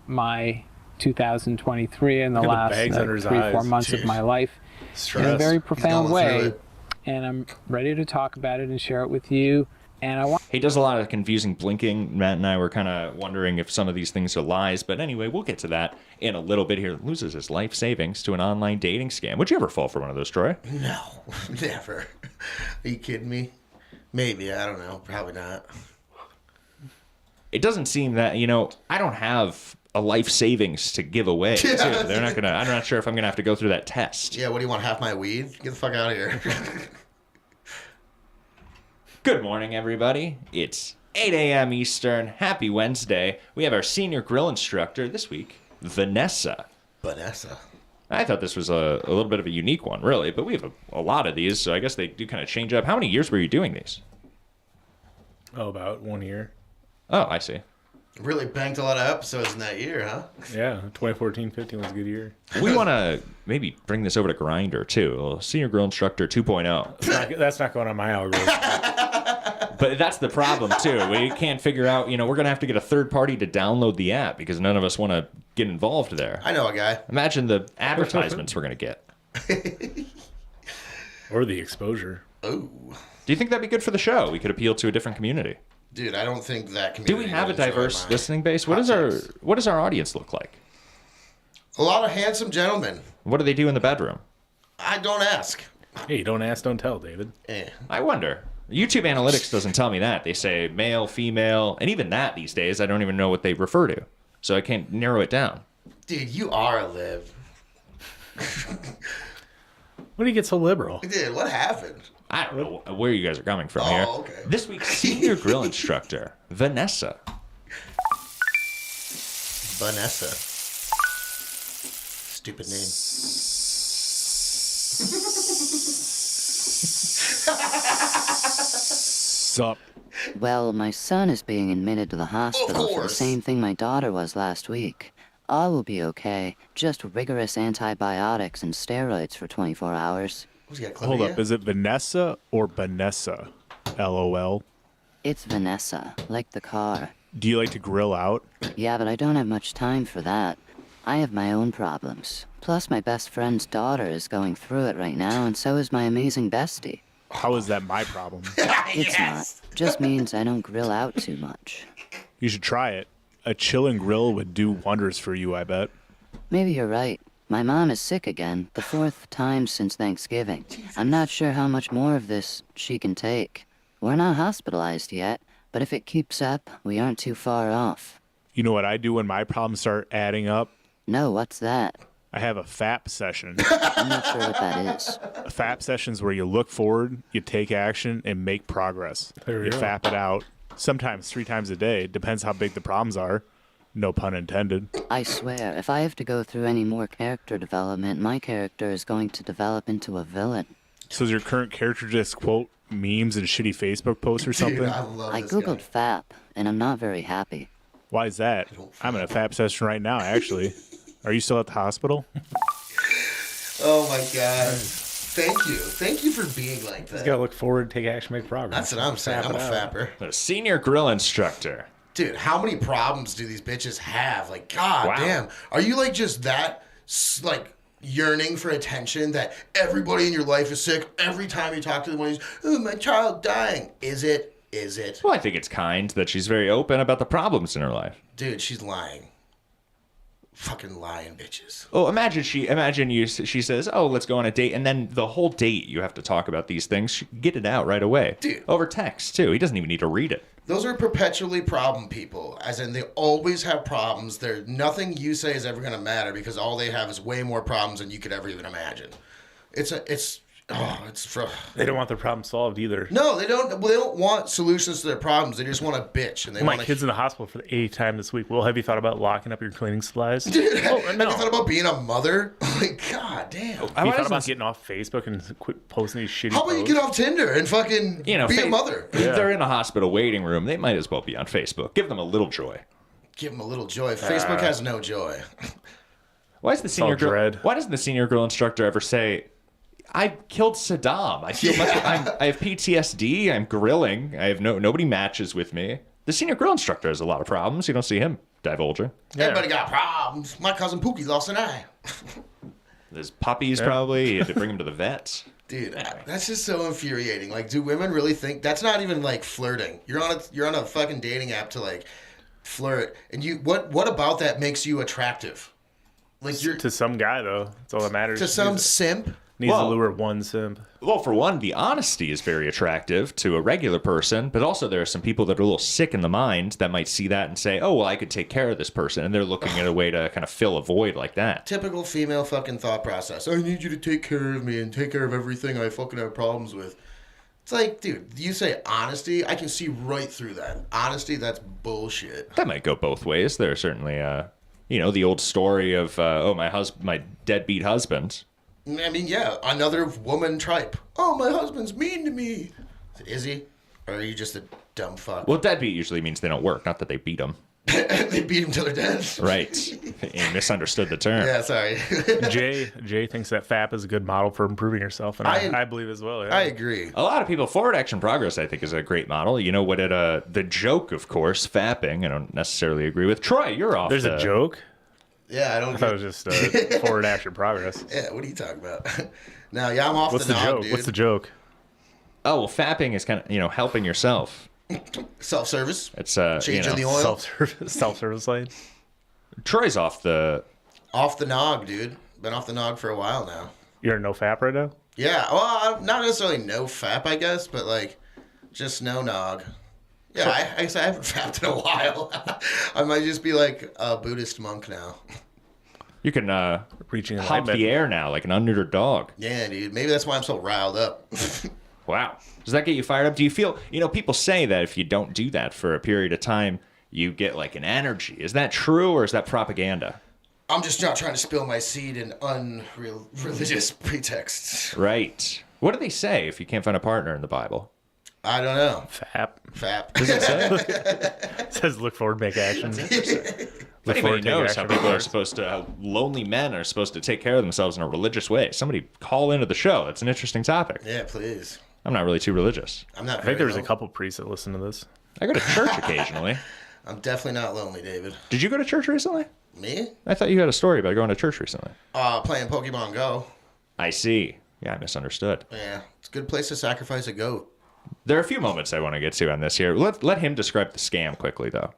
my 2023 and the last 3-4 months of my life in a very profound way. And I'm ready to talk about it and share it with you. And he does a lot of confusing blinking. Matt and I were kind of wondering if some of these things are lies. But anyway, we'll get to that in a little bit here. Loses his life savings to an online dating scam. Would you ever fall for one of those, Troy? No, never. Are you kidding me? Maybe. I don't know. Probably not. It doesn't seem that, I don't have a life savings to give away. Too. They're not gonna. I'm not sure if I'm gonna have to go through that test. Yeah. What do you want? Half my weed? Get the fuck out of here. Good morning, everybody. It's 8 a.m. Eastern. Happy Wednesday. We have our senior grill instructor this week, Vanessa. Vanessa. I thought this was a little bit of a unique one, really, but we have a lot of these, so I guess they do kind of change up. How many years were you doing these? Oh, about 1 year. Oh, I see. Really banked a lot of episodes in that year, huh? Yeah, 2014-15 was a good year. We want to maybe bring this over to Grindr, too. Senior Grill Instructor 2.0. That's not going on my algorithm. But that's the problem, too. We can't figure out, we're going to have to get a third party to download the app because none of us want to get involved there. I know a guy. Imagine the advertisements we're going to get. Or the exposure. Oh. Do you think that'd be good for the show? We could appeal to a different community. Dude, I don't think that community. Do we have a diverse listening base? What does our audience look like? A lot of handsome gentlemen. What do they do in the bedroom? I don't ask. Hey, don't ask, don't tell, David. I wonder. YouTube analytics doesn't tell me that. They say male, female, and even that these days, I don't even know what they refer to. So I can't narrow it down. Dude, you are a lib. When do you get so liberal? Dude, what happened? I don't know where you guys are coming from here. Okay. This week's senior grill instructor, Vanessa. Vanessa. Stupid name. Sup? Well, my son is being admitted to the hospital for the same thing my daughter was last week. All will be okay. Just rigorous antibiotics and steroids for 24 hours. Hold up, is it Vanessa or Vanessa? LOL. It's Vanessa, like the car. Do you like to grill out? Yeah, but I don't have much time for that. I have my own problems. Plus, my best friend's daughter is going through it right now, and so is my amazing bestie. How is that my problem? It's not. Just means I don't grill out too much. You should try it. A chill and grill would do wonders for you, I bet. Maybe you're right. My mom is sick again, the 4th time since Thanksgiving. I'm not sure how much more of this she can take. We're not hospitalized yet, but if it keeps up, we aren't too far off. You know what I do when my problems start adding up? No, what's that? I have a FAP session. I'm not sure what that is. A FAP session is where you look forward, you take action, and make progress. You FAP it out, sometimes 3 times a day. Depends how big the problems are. No pun intended. I swear, if I have to go through any more character development, my character is going to develop into a villain. So is your current character just, quote, memes and shitty Facebook posts or something? Dude, I love I this googled guy. FAP, and I'm not very happy. Why is that? I'm in a FAP session right now, actually. Are you still at the hospital? Oh my god. Thank you. Thank you for being like that. You gotta look forward, take action, make progress. That's what I'm saying. I'm a fapper. The senior grill instructor. Dude, how many problems do these bitches have? Like, god damn. Are you like just that, like, yearning for attention that everybody in your life is sick every time you talk to them? Oh, my child dying. Is it? Is it? Well, I think it's kind that she's very open about the problems in her life. Dude, she's lying. Fucking lying bitches. Oh, she says, "Oh, let's go on a date," and then the whole date you have to talk about these things. Get it out right away, dude. Over text too. He doesn't even need to read it. Those are perpetually problem people, as in they always have problems. Nothing you say is ever gonna matter because all they have is way more problems than you could ever even imagine. They don't want their problem solved either. No, they don't. Well, they don't want solutions to their problems. They just want to bitch. And My kid's in the hospital for the 8th time this week. Well, have you thought about locking up your cleaning supplies? Dude, have you thought about being a mother? Like, god damn. Have you thought about getting off Facebook and quit posting these shitty How about posts? you get off Tinder and fucking be a mother? If they're in a hospital waiting room, they might as well be on Facebook. Give them a little joy. Give them a little joy. Facebook has no joy. Why doesn't the senior girl instructor ever say, "I killed Saddam. I feel I have PTSD. I'm grilling. I have nobody matches with me." The senior grill instructor has a lot of problems. You don't see him divulging. Everybody got problems. My cousin Pookie lost an eye. There's puppies probably. You had to bring them to the vet. Dude, that's just so infuriating. Like, do women really think that's not even like flirting? You're on a fucking dating app to like flirt, and what about that makes you attractive? Like, you're to some guy though. That's all that matters. To some simp. Needs to lure one simp. Well, for one, the honesty is very attractive to a regular person, but also there are some people that are a little sick in the mind that might see that and say, "Oh, well, I could take care of this person," and they're looking at a way to kind of fill a void like that. Typical female fucking thought process. I need you to take care of me and take care of everything I fucking have problems with. It's like, dude, you say honesty, I can see right through that. Honesty, that's bullshit. That might go both ways. There are certainly, the old story of, my deadbeat husband. I mean, yeah, another woman tripe. Oh, my husband's mean to me. Is he? Or are you just a dumb fuck? Well, deadbeat usually means they don't work, not that they beat them. They beat him till they're dead. Right. You misunderstood the term. Yeah, sorry. Jay thinks that FAP is a good model for improving yourself, and I believe as well. Yeah. I agree. A lot of people, Forward Action Progress, I think, is a great model. You know what? The joke, of course, fapping. I don't necessarily agree with. Troy, you're off. There's a joke. Yeah, I thought it was just Forward Action Progress. Yeah, what are you talking about? Now, I'm off What's the the knob, joke? dude. What's the joke? Oh, well, fapping is kind of helping yourself. Self-service. It's changing the oil. Self-service lane. Troy's off the nog, dude. Been off the nog for a while now. You're no FAP right now? Yeah, well, not necessarily no FAP, I guess, but like just no nog. Yeah, I guess I haven't fapped in a while. I might just be like a Buddhist monk now. You can reaching hump the air now like an underdog dog. Yeah, dude. Maybe that's why I'm so riled up. Wow. Does that get you fired up? Do you feel, people say that if you don't do that for a period of time, you get like an energy. Is that true or is that propaganda? I'm just not trying to spill my seed in unreligious pretexts. Right. What do they say if you can't find a partner in the Bible? I don't know. FAP. Does it say? It says look forward, make action. If anybody knows how people are supposed to, how lonely men are supposed to take care of themselves in a religious way, somebody call into the show. That's an interesting topic. Yeah, please. I'm not really too religious. I'm not. I think there's a couple priests that listen to this. I go to church occasionally. I'm definitely not lonely, David. Did you go to church recently? Me? I thought you had a story about going to church recently. Playing Pokemon Go. I see. Yeah, I misunderstood. Yeah, it's a good place to sacrifice a goat. There are a few moments I want to get to on this here. Let him describe the scam quickly, though.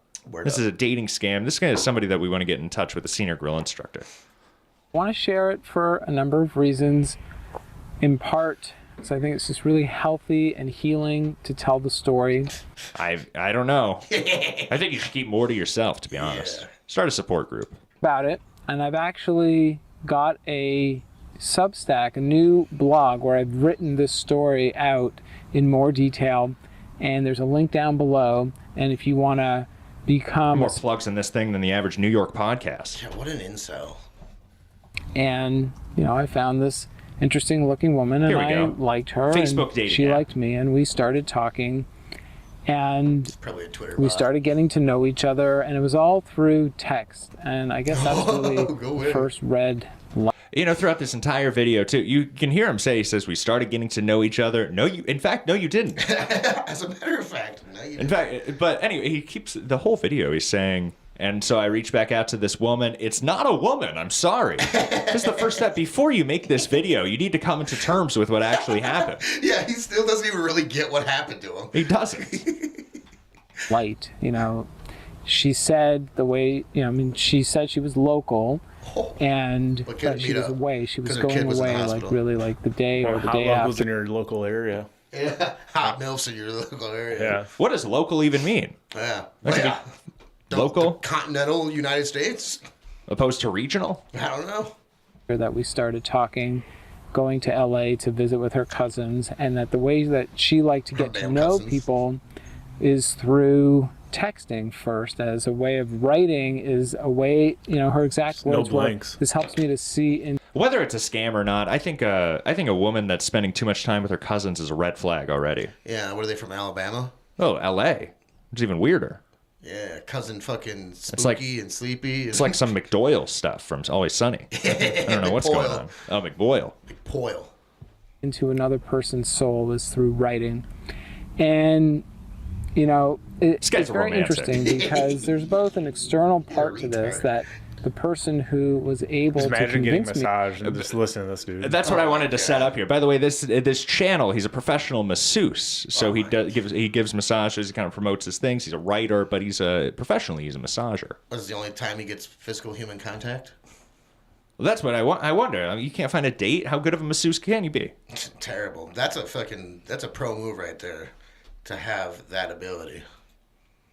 This is a dating scam. This guy is somebody that we want to get in touch with, a senior grill instructor. I want to share it for a number of reasons. In part, because I think it's just really healthy and healing to tell the story. I don't know. I think you should keep more to yourself, to be honest. Yeah. Start a support group. About it. And I've actually got a Substack, a new blog where I've written this story out in more detail. And there's a link down below. And if you want to become... More plugs in this thing than the average New York podcast. Yeah, what an incel. And, I found this interesting looking woman and I liked her. Facebook and dating she app. liked me and we started talking. And probably a Twitter we bot. started getting to know each other, and it was all through text. And I guess that's really the first red light. Throughout this entire video, too, you can hear him say, he says, we started getting to know each other. No, you didn't. As a matter of fact, no, you didn't. In fact, but anyway, he keeps the whole video, he's saying, and so I reached back out to this woman. It's not a woman. I'm sorry. This is the first step. Before you make this video, you need to come into terms with what actually happened. Yeah, he still doesn't even really get what happened to him. He doesn't. Light, she said the way, she said she was local, and but she was away. She was going away, like really, like the day or the day after. In your local area. Yeah, hot milfs in your local area. Yeah. What does local even mean? Yeah. Local? The continental United States? Opposed to regional? I don't know. That we started talking, going to LA to visit with her cousins, and that the way that she liked to get to know people is through texting first, as a way of writing is a way, her exact words were, this helps me to see. Whether it's a scam or not, I think a woman that's spending too much time with her cousins is a red flag already. Yeah, what are they, from Alabama? Oh, LA. It's even weirder. Yeah, cousin fucking spooky and sleepy. It's like some McDoyle stuff from Always Sunny. I don't know what's going on. Oh, McBoyle. McPoyle. Into another person's soul is through writing. And, it's very interesting because there's both an external part to this that the person who was able to imagine getting convince massage and just listening to this dude. That's what I wanted to set up here. By the way, this channel, he's a professional masseuse, so he gives massages. He kind of promotes his things. He's a writer, but he's a massager. This is the only time he gets physical human contact? Well, that's what I wonder. You can't find a date. How good of a masseuse can you be? Terrible. That's a pro move right there, to have that ability.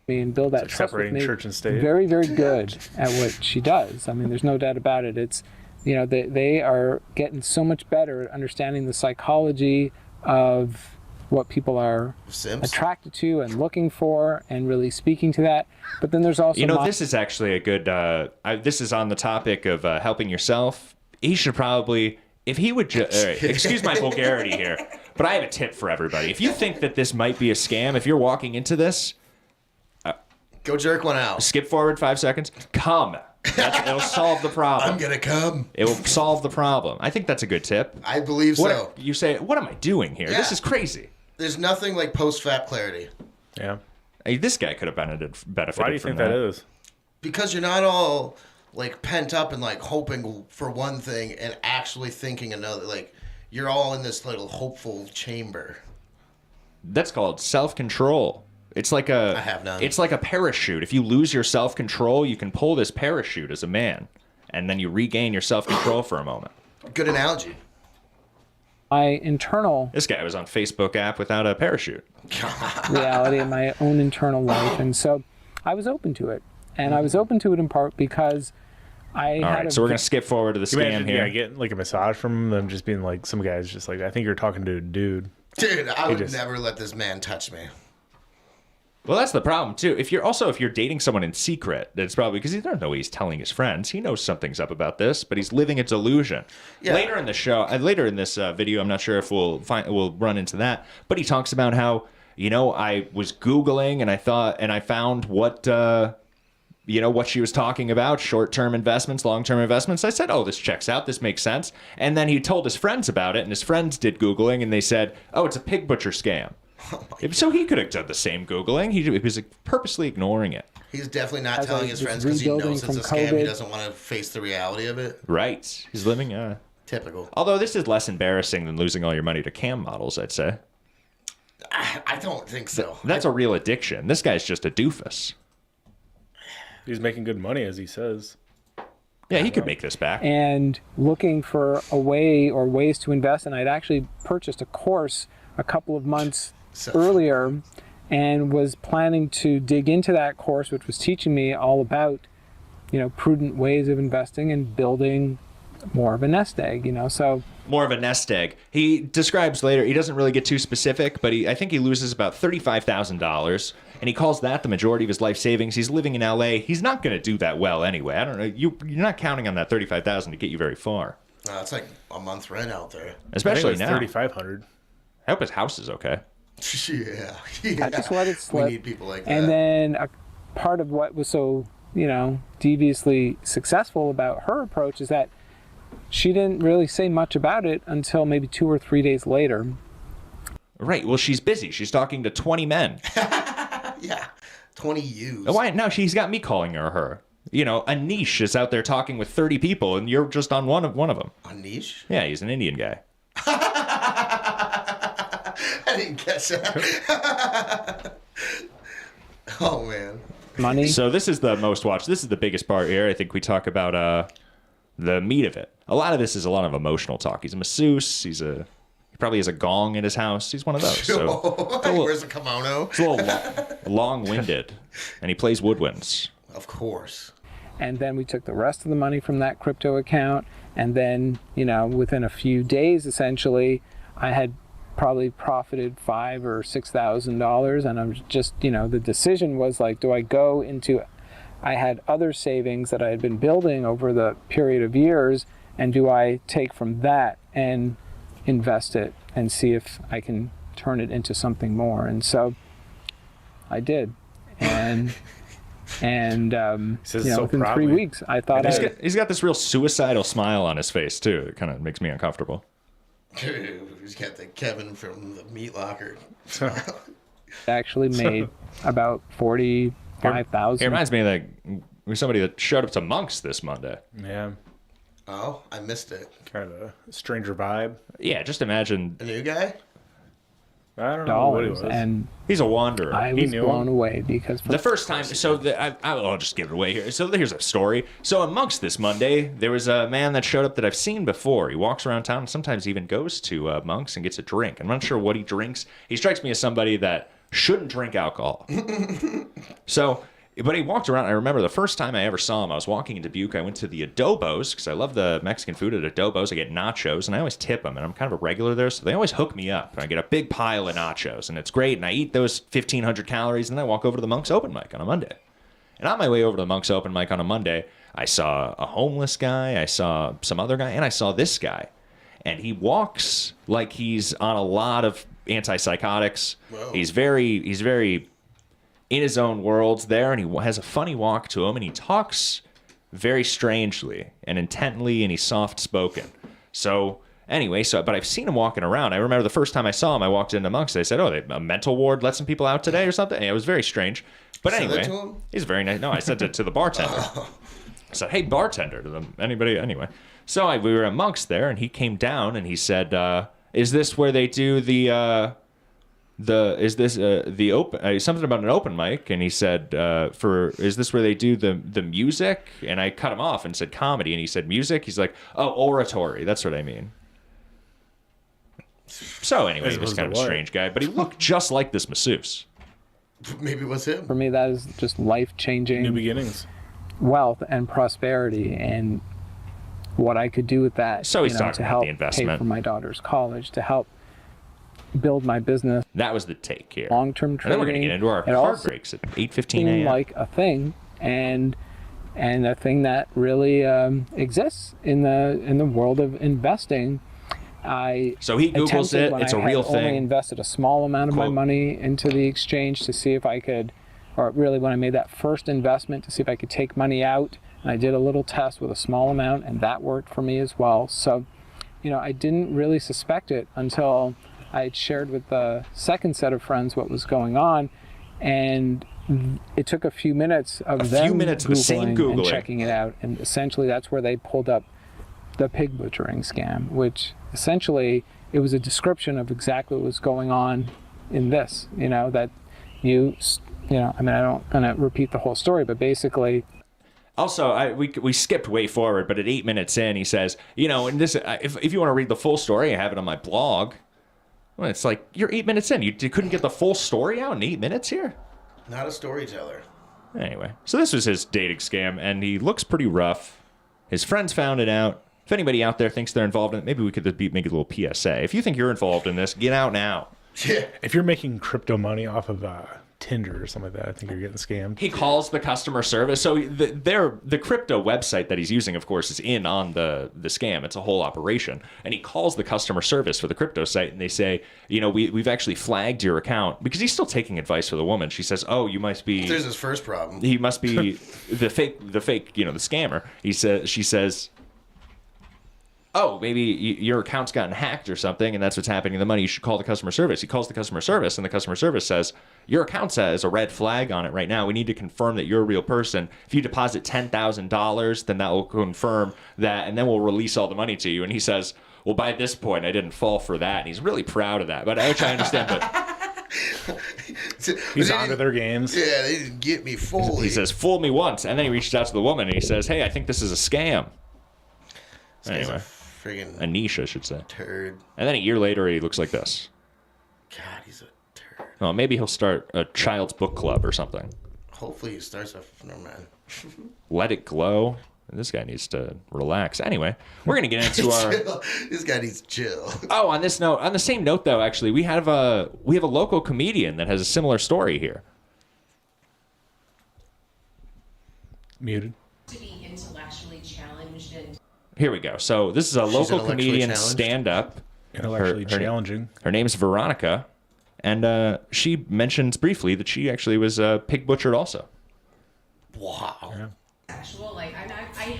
And build that trust with me. Church and state. Very, very good at what she does. I mean, there's no doubt about it. It's, they are getting so much better at understanding the psychology of what people are attracted to and looking for, and really speaking to that. But then there's also this is actually a good. This is on the topic of helping yourself. He should probably, if he would excuse my vulgarity here, but I have a tip for everybody. If you think that this might be a scam, if you're walking into this, Go jerk one out. Skip forward 5 seconds. Come. It'll solve the problem. I'm gonna come. It will solve the problem. I think that's a good tip. I believe so. You say, what am I doing here? Yeah. This is crazy. There's nothing like post-fap clarity. Yeah. Hey, this guy could have benefited from that. Why do you think that is? Because you're not all like pent up and like hoping for one thing and actually thinking another. Like you're all in this little hopeful chamber. That's called self-control. It's like I have none. It's like a parachute. If you lose your self-control, you can pull this parachute as a man, and then you regain your self-control for a moment. Good analogy. My internal This guy was on Facebook app without a parachute. reality and my own internal life, and so I was open to it, and I was open to it in part because I All had right, so we're gonna skip forward to the You scam imagine, here. Yeah, getting like a massage from them, just being like, some guy's just like, I think you're talking to a dude. Dude, I would just- never let this man touch me. Well, that's the problem too. If you're dating someone in secret, it's probably because he doesn't know he's telling his friends. He knows something's up about this, but he's living a delusion. Yeah. Later in the show, later in this video, I'm not sure if we'll run into that, but he talks about how I was Googling and I found what what she was talking about, short-term investments, long-term investments. I said, oh, this checks out. This makes sense. And then he told his friends about it, and his friends did Googling, and they said, oh, it's a pig butcher scam. So he could have done the same Googling. He was purposely ignoring it. He's definitely not As telling I his was friends because he rebuilding knows it's a from scam. He COVID. doesn't want to face the reality of it. Right. He's living Typical. Although this is less embarrassing than losing all your money to cam models, I'd say. I don't think so. That's a real addiction. This guy's just a doofus. He's making good money, as he says. Yeah, he could make this back. and looking for a way or ways to invest, and I'd actually purchased a course a couple of months earlier and was planning to dig into that course, which was teaching me all about prudent ways of investing and building more of a nest egg, so More of a nest egg. He describes later, he doesn't really get too specific, but I think he loses about $35,000, and he calls that the majority of his life savings. He's living in LA. He's not going to do that well anyway. I don't know. You're not counting on that $35,000 to get you very far. It's like a month rent out there. Especially now. $3,500. I hope his house is okay. Yeah. I just let it slip. We need people like that. And then a part of what was so, deviously successful about her approach is that she didn't really say much about it until maybe 2 or 3 days later. Right. Well, she's busy. She's talking to 20 men. Yeah. 20 U's. Why? No, she's got me calling her. Anish is out there talking with 30 people, and you're just on one of them. Anish? Yeah, he's an Indian guy. I didn't catch that. Oh, man. Money. So this is the most watched. This is the biggest part here. I think we talk about the meat of it. A lot of this is a lot of emotional talk. He's a masseuse. He probably has a gong at his house. He's one of those. So He wears a kimono. it's a little long-winded, and he plays woodwinds. Of course. And then we took the rest of the money from that crypto account, and then within a few days, essentially, I had probably profited $5,000 or $6,000, and I'm just the decision was like, do I go into? I had other savings that I had been building over the period of years, and do I take from that and invest it and see if I can turn it into something more? And so I did, and within 3 weeks, I thought he's got this real suicidal smile on his face too. It kind of makes me uncomfortable. He's got the Kevin from the Meat Locker. actually made about $45,000. It reminds me of somebody that showed up to Monks this Monday. Yeah. Oh, I missed it. Kind of a stranger vibe. Yeah, just imagine. A new guy? I don't know what he was. And he's a wanderer. I was blown away because the first time. So I'll just give it away here. So here's a story. So in Monks this Monday, there was a man that showed up that I've seen before. He walks around town and sometimes even goes to Monks and gets a drink. I'm not sure what he drinks. He strikes me as somebody that shouldn't drink alcohol. But he walked around. I remember the first time I ever saw him, I was walking in Dubuque. I went to the Adobos because I love the Mexican food at Adobos. I get nachos, and I always tip them, and I'm kind of a regular there, so they always hook me up. And I get a big pile of nachos, and it's great, and I eat those 1,500 calories, and then I walk over to the Monks Open Mic on a Monday. And on my way over to the Monks Open Mic on a Monday, I saw a homeless guy, I saw some other guy, and I saw this guy. And he walks like he's on a lot of antipsychotics. Whoa. He's very in his own world there, and he has a funny walk to him, and he talks very strangely and intently, and he's soft-spoken. So anyway, but I've seen him walking around. I remember the first time I saw him, I walked into Monks. They said, "Oh, a mental ward let some people out today or something." And it was very strange. But anyway, to him? he's very nice. No, I said it to the bartender. I said, "Hey, bartender," to them. Anybody? Anyway, so we were at Monks there, and he came down and he said, "Is this where they do the open something about an open mic?" And he said, "Is this where they do the music?" And I cut him off and said comedy, and he said music. He's like, "Oh, oratory. That's what I mean." So anyway, he was kind of a strange guy, but he looked just like this masseuse. Maybe it was him. For me, that is just life-changing. New beginnings. Wealth and prosperity, and what I could do with that. So he's talking to about help the investment. pay for my daughter's college, to help build my business. That was the take here. Long-term trading. And then we're going to get into our card breaks at 8:15 a.m. Like a thing, and a thing that really exists in the world of investing. So he Googles it. It's a real thing. I only invested a small amount of my money into the exchange to see if I could, or really when I made that first investment, to see if I could take money out. And I did a little test with a small amount, and that worked for me as well. So, I didn't really suspect it until I had shared with the second set of friends what was going on, and it took a few minutes of them Googling and checking it out, and essentially that's where they pulled up the pig butchering scam, which essentially it was a description of exactly what was going on in this. I mean, I don't want to repeat the whole story, but basically. Also, we skipped way forward, but at 8 minutes in, he says, and this, if you want to read the full story, I have it on my blog. Well, it's like, you're 8 minutes in. You couldn't get the full story out in 8 minutes here? Not a storyteller. Anyway, so this was his dating scam, and he looks pretty rough. His friends found it out. If anybody out there thinks they're involved in it, maybe we could make a little PSA. If you think you're involved in this, get out now. Yeah. If you're making crypto money off of Tinder or something like that, I think you're getting scammed. He calls the customer service. So the crypto website that he's using, of course, is in on the scam. It's a whole operation. And he calls the customer service for the crypto site, and they say, we've actually flagged your account, because he's still taking advice for the woman. She says, "Oh, you must be..." There's his first problem. He must be the fake, the scammer. She says, "Oh, maybe your account's gotten hacked or something, and that's what's happening to the money. You should call the customer service." He calls the customer service, and the customer service says, "Your account has a red flag on it right now. We need to confirm that you're a real person. If you deposit $10,000, then that will confirm that, and then we'll release all the money to you." And he says, "Well, by this point, I didn't fall for that." And he's really proud of that, which I understand, but... He's onto their games. Yeah, they didn't get me fully. He says, "Fool me once." And then he reaches out to the woman, and he says, "Hey, I think this is a scam." Anyway. A niche, I should say. Turd. And then a year later, he looks like this. God, he's a turd. Oh, maybe he'll start a child's book club or something. Hopefully he starts a... No, man. Let it glow. This guy needs to relax. Anyway, we're going to get into our... This guy needs chill. Oh, on the same note, though, actually, we have a local comedian that has a similar story here. Muted. To be intellectually challenged and... Here we go. So this is a local comedian stand-up. Intellectually challenging. Her name's Veronica, and she mentions briefly that she actually was pig butchered also. Wow. Yeah. Sexual, I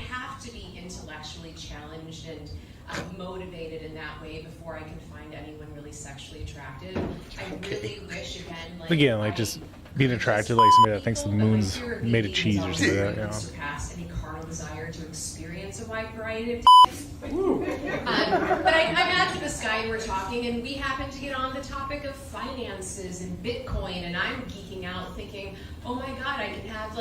have to be intellectually challenged and motivated in that way before I can find anyone really sexually attractive. I really wish Again, just being attracted like somebody that thinks the moon's made of cheese or something like that. Surpass any carnal desire to experience a wide variety of but I'm out with this guy and we're talking, and we happen to get on the topic of finances and Bitcoin, and I'm geeking out thinking, oh my God, I can have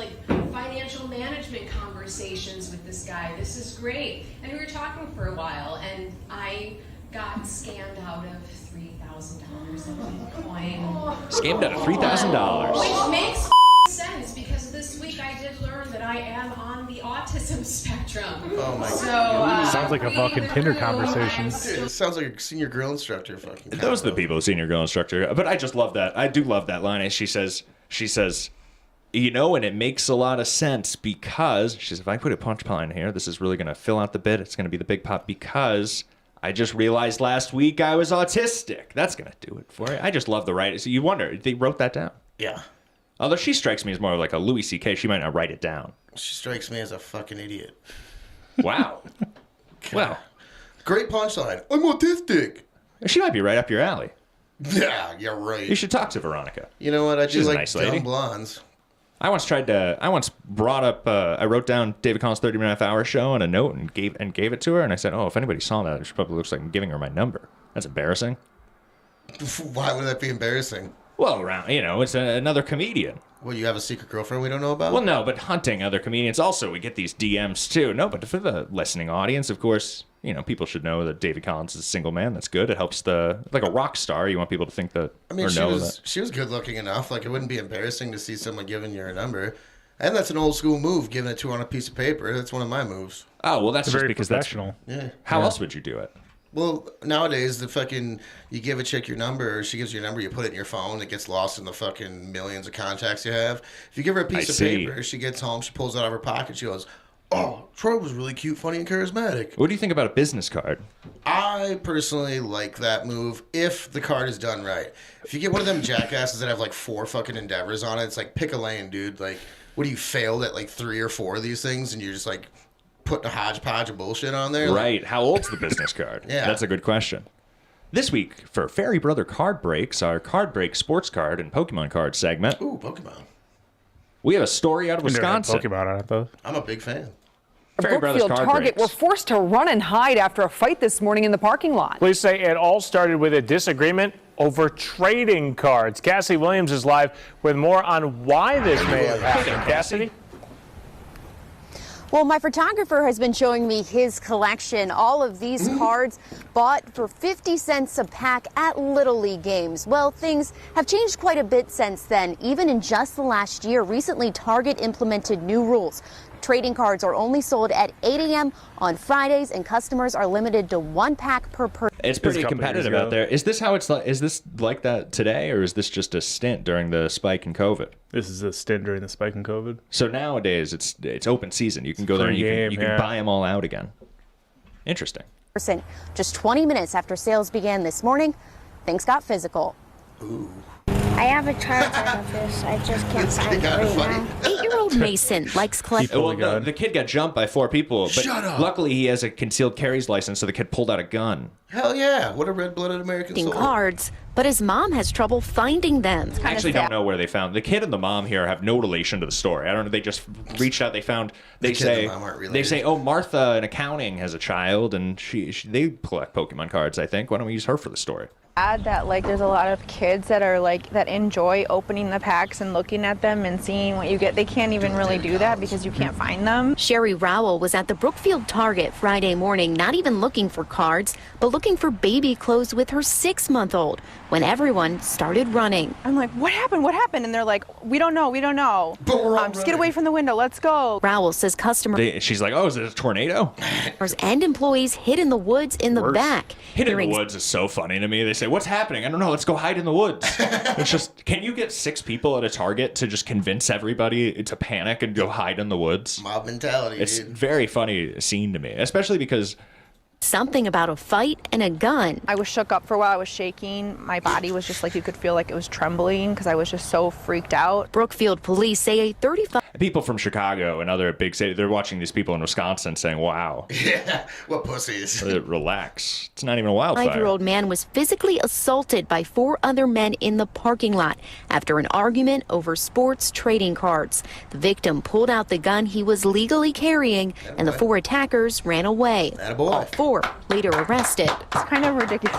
financial management conversations with this guy. This is great. And we were talking for a while, and I got scammed out of $3,000 of Bitcoin. Scammed out of $3,000. Which makes sense, because this week I did learn that I am on the autism spectrum. Oh my God. Sounds like a fucking Tinder conversation. It sounds like a senior grill instructor. Fucking. Those are the people, senior grill instructor. But I just love that. I do love that line. She says, and it makes a lot of sense because she says, if I put a punchline here, this is really going to fill out the bit. It's going to be the big pop because I just realized last week I was autistic. That's going to do it for you. I just love the writing. So you wonder, they wrote that down. Yeah. Although she strikes me as more like a Louis C.K. She might not write it down. She strikes me as a fucking idiot. Wow. Well, great punchline. I'm autistic. She might be right up your alley. Yeah, you're right. You should talk to Veronica. You know what? I She's do a like nice dumb lady. blondes. I once brought up. I wrote down David Collins' 30-minute hour show on a note and gave it to her. And I said, "Oh, if anybody saw that, it probably looks like I'm giving her my number." That's embarrassing. Why would that be embarrassing? Well, it's another comedian. Well, you have a secret girlfriend we don't know about? Well, no, but hunting other comedians. Also, we get these DMs too. No, but for the listening audience, of course, people should know that David Collins is a single man. That's good. It helps like a rock star. You want people to think that she was good looking enough. Like, it wouldn't be embarrassing to see someone giving you a number. And that's an old school move, giving it to her on a piece of paper. That's one of my moves. Oh, well, that's It's just very because professional. Yeah. How else would you do it? Well, nowadays, you give a chick your number, or she gives you your number, you put it in your phone, it gets lost in the fucking millions of contacts you have. If you give her a piece of paper, she gets home, she pulls it out of her pocket, she goes, "Oh, Troy was really cute, funny, and charismatic." What do you think about a business card? I personally like that move if the card is done right. If you get one of them jackasses that have like 4 fucking endeavors on it, it's like, pick a lane, dude. Like, what do you failed at like 3 or 4 of these things, and you're just like putting a hodgepodge of bullshit on there? Right. How old's the business card? Yeah. That's a good question. This week, for Fairy Brother Card Breaks, our Card Break sports card and Pokemon card segment. Ooh, Pokemon. We have a story out of Wisconsin. Pokemon on it, though. I'm a big fan. Fairy Brothers Brookfield Card Target Breaks. were forced to run and hide after a fight this morning in the parking lot. Police say it all started with a disagreement over trading cards. Cassidy Williams is live with more on why this may have happened. Cassidy? Well, my photographer has been showing me his collection. All of these cards bought for 50 cents a pack at Little League games. Well, things have changed quite a bit since then. Even in just the last year, recently Target implemented new rules. Trading cards are only sold at 8 a.m. on Fridays, and customers are limited to 1 pack per person. It's pretty competitive out there. Is this how it's like? Is this like that today, or is this just a stint during the spike in COVID? This is a stint during the spike in COVID. So nowadays it's open season. You can go there and you can buy them all out again. Interesting. Just 20 minutes after sales began this morning, things got physical. Ooh. I have a charger of this. I just can't find it right now. 8-year-old Mason likes collecting. Well, the kid got jumped by 4 people, but Shut up. luckily he has a concealed carries license, so the kid pulled out a gun. Hell yeah. What a red-blooded American soul. Cards, but his mom has trouble finding them. I actually don't know where they found the kid and the mom here have no relation to the story. I don't know. They just reached out. They found. They kid and the mom aren't related. They say, oh, Martha in accounting has a child, and they collect Pokemon cards. I think. Why don't we use her for the story? Add that there's a lot of kids that are that enjoy opening the packs and looking at them and seeing what you get. They can't even really do that because you can't find them. Sherry Rowell was at the Brookfield Target Friday morning, not even looking for cards, but looking for baby clothes with her 6-month-old when everyone started running. I'm like, what happened? What happened? And they're like, we don't know. But we're all just get away from the window. Let's go. Rowell says customers She's like, oh, is it a tornado? and employees hid in the woods in the back. Hid in the woods is so funny to me. They say, what's happening? I don't know. Let's go hide in the woods. It's just, can you get 6 people at a Target to just convince everybody to panic and go hide in the woods? Mob mentality, It's dude. very funny scene to me, especially because Something about a fight and a gun. I was shook up for a while. I was shaking. My body was just you could feel like it was trembling because I was just so freaked out. Brookfield police say a 35. people from Chicago and other big cities, they're watching these people in Wisconsin saying, wow. Yeah, what pussies. Relax. It's not even a wildfire. 5-year-old man was physically assaulted by 4 other men in the parking lot after an argument over sports trading cards. The victim pulled out the gun he was legally carrying, and the 4 attackers ran away. All 4 later arrested. It's kind of ridiculous.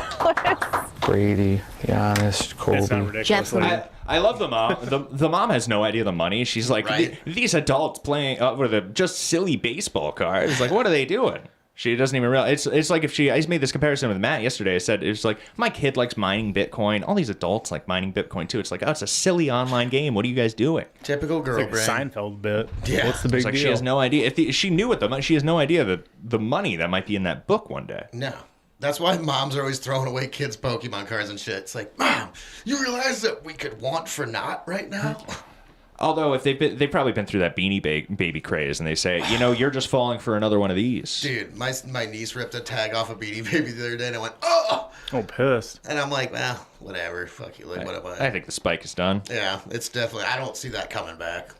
Brady, Giannis, Kobe. It's not ridiculous. I love the mom. The mom has no idea the money. She's like, these adults playing with just silly baseball cards. Like, what are they doing? She doesn't even realize. It's like if I made this comparison with Matt yesterday. I said, it's like, my kid likes mining Bitcoin. All these adults like mining Bitcoin too. It's like, oh, it's a silly online game. What are you guys doing? Typical girl it's like brain. Seinfeld bit. Yeah. What's the big it's like deal? She has no idea. If she knew what the money, she has no idea the money that might be in that book one day. No. That's why moms are always throwing away kids' Pokemon cards and shit. It's like, Mom, you realize that we could want for naught right now? Although if they've probably been through that Beanie Baby craze, and they say, you're just falling for another one of these. Dude, my niece ripped a tag off a Beanie Baby the other day, and I went, oh! Oh, pissed. And I'm like, well, whatever. Fuck you. Like, whatever. I think the spike is done. Yeah, it's definitely. I don't see that coming back.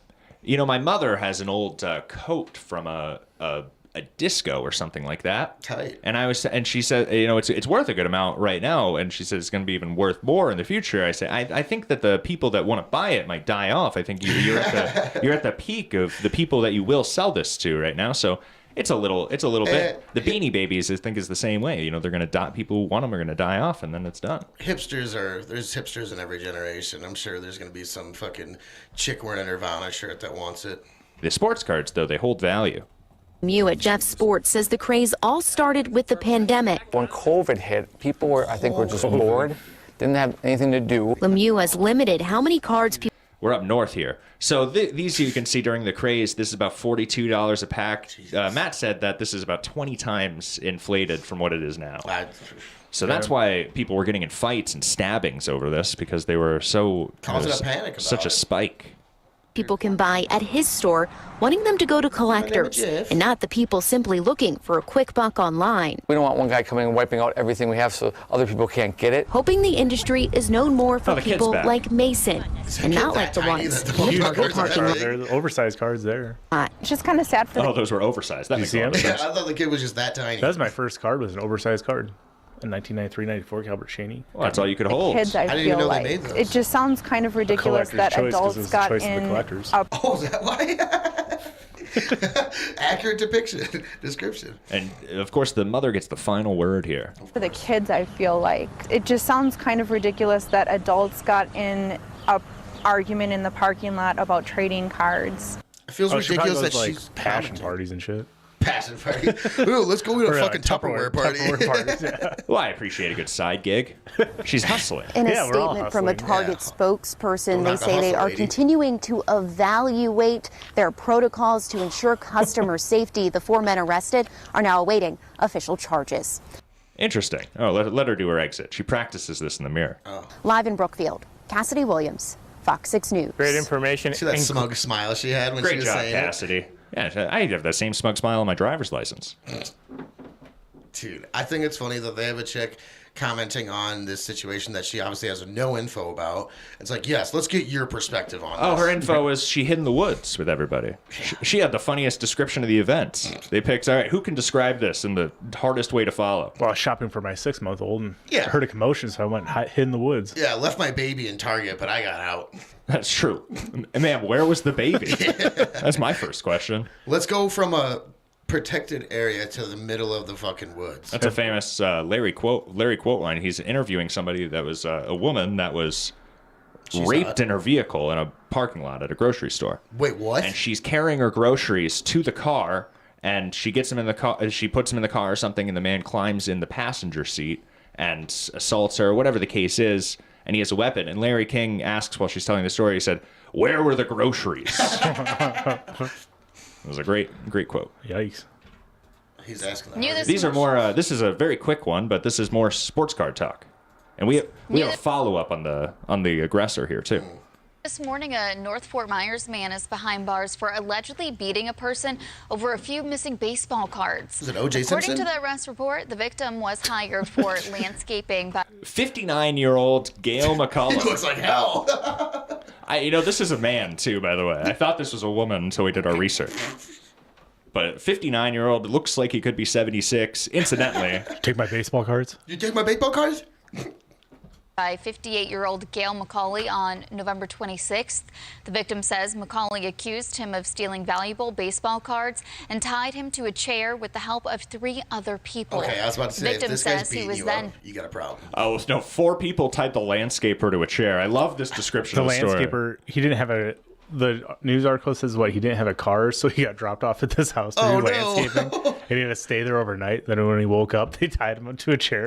My mother has an old coat from a disco or something like that. Tight. And she said, it's worth a good amount right now, and she said it's going to be even worth more in the future. I say, I think that the people that want to buy it might die off. I think you're at the peak of the people that you will sell this to right now. So it's a little bit. The Beanie Babies, I think, is the same way. They're going to die. People who want them are going to die off, and then it's done. There's hipsters in every generation. I'm sure there's going to be some fucking chick wearing a Nirvana shirt that wants it. The sports cards, though, they hold value. Mew at Jeff Sports says the craze all started with the pandemic. When COVID hit, people were just bored, didn't have anything to do. Lemieux has limited how many cards people... We're up north here. So these you can see during the craze, this is about $42 a pack. Matt said that this is about 20 times inflated from what it is now. So that's why people were getting in fights and stabbings over this, because they were causing a panic about such a spike. People can buy at his store, wanting them to go to collectors and not the people simply looking for a quick buck online. We don't want one guy coming and wiping out everything we have so other people can't get it. Hoping the industry is known more for people like Mason and not like the ones in the Target parking lot. They're the oversized cards there. It's just kind of sad for those were oversized. That makes sense. Yeah, I thought the kid was just that tiny. That was my first card, was an oversized card. In 1993-94, Calvert Cheney. Well, that's all you could hold. Kids, I feel like it just sounds kind of ridiculous that adults got in. Oh, is that why? Accurate description. And of course, the mother gets the final word here. For the kids, I feel like it just sounds kind of ridiculous that adults got in a argument in the parking lot about trading cards. It feels ridiculous that she's passion parties and shit. Passion party. Ooh, let's go to a fucking Tupperware party. Well, I appreciate a good side gig. She's hustling. In a statement from a Target spokesperson, they say they are continuing to evaluate their protocols to ensure customer safety. The 4 men arrested are now awaiting official charges. Interesting. Oh, let her do her exit. She practices this in the mirror. Live in Brookfield, Cassidy Williams, Fox 6 News. Great information. See that smug smile she had when she was saying Great job, Cassidy. Yeah, I have that same smug smile on my driver's license. Dude, I think it's funny that they have a chick commenting on this situation that she obviously has no info about. It's like, yes, let's get your perspective on this. Oh, her info is she hid in the woods with everybody. She had the funniest description of the event. They picked, all right, who can describe this in the hardest way to follow? Well, I was shopping for my 6-month-old and I heard a commotion, so I went and hid in the woods. Yeah, I left my baby in Target, but I got out. That's true. Ma'am, where was the baby? That's my first question. Let's go from a protected area to the middle of the fucking woods. That's a famous Larry quote line. He's interviewing somebody that was a woman that was raped in her vehicle in a parking lot at a grocery store. Wait, what? And she's carrying her groceries to the car, and she gets him in the car. She puts him in the car or something, and the man climbs in the passenger seat and assaults her, whatever the case is. And he has a weapon. And Larry King asks while she's telling the story, he said, "Where were the groceries?" It was a great quote. Yikes. He's asking that. These are more, this is a very quick one, but this is more sports card talk. And we have a follow-up on the aggressor here, too. This morning, a North Fort Myers man is behind bars for allegedly beating a person over a few missing baseball cards. Is it O.J. Simpson? According to the arrest report, the victim was hired for landscaping by 59-year-old Gail McCullough. He looks like hell. This is a man, too, by the way. I thought this was a woman until we did our research. But 59-year-old, looks like he could be 76. Incidentally. Take my baseball cards? You take my baseball cards? By 58-year-old Gail McCauley on November 26th. The victim says McCauley accused him of stealing valuable baseball cards and tied him to a chair with the help of 3 other people. Okay, I was about to say, the victim if this guy's says he beating was you then up, you got a problem. Oh, no, 4 people tied the landscaper to a chair. I love this description of the story. The landscaper, he didn't have the news article says he didn't have a car, so he got dropped off at this house to do landscaping. And he had to stay there overnight. Then when he woke up, they tied him to a chair.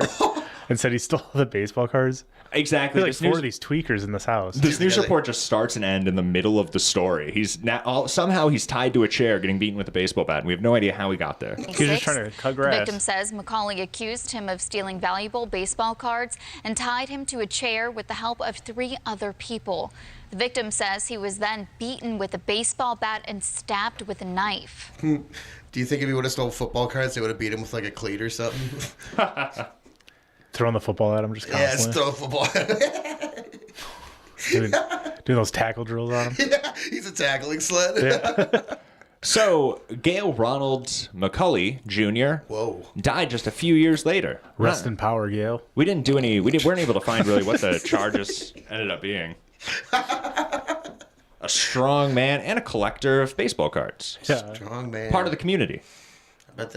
and said he stole the baseball cards. Exactly. There's like four of these tweakers in this house. This news report just starts and ends in the middle of the story. Somehow he's tied to a chair getting beaten with a baseball bat, and we have no idea how he got there. He was just trying to cut grass. The victim says McCauley accused him of stealing valuable baseball cards and tied him to a chair with the help of 3 other people. The victim says he was then beaten with a baseball bat and stabbed with a knife. Do you think if he would have stolen football cards, they would have beat him with like a cleat or something? Throwing the football at him just constantly. Yeah, just throw the football at him. doing those tackle drills on him. Yeah, he's a tackling sled. Yeah. So, Gail Ronald McCauley Jr. died just a few years later. Rest in power, Gail. We weren't able to find really what the charges ended up being. A strong man and a collector of baseball cards. Yeah. Strong man. Part of the community.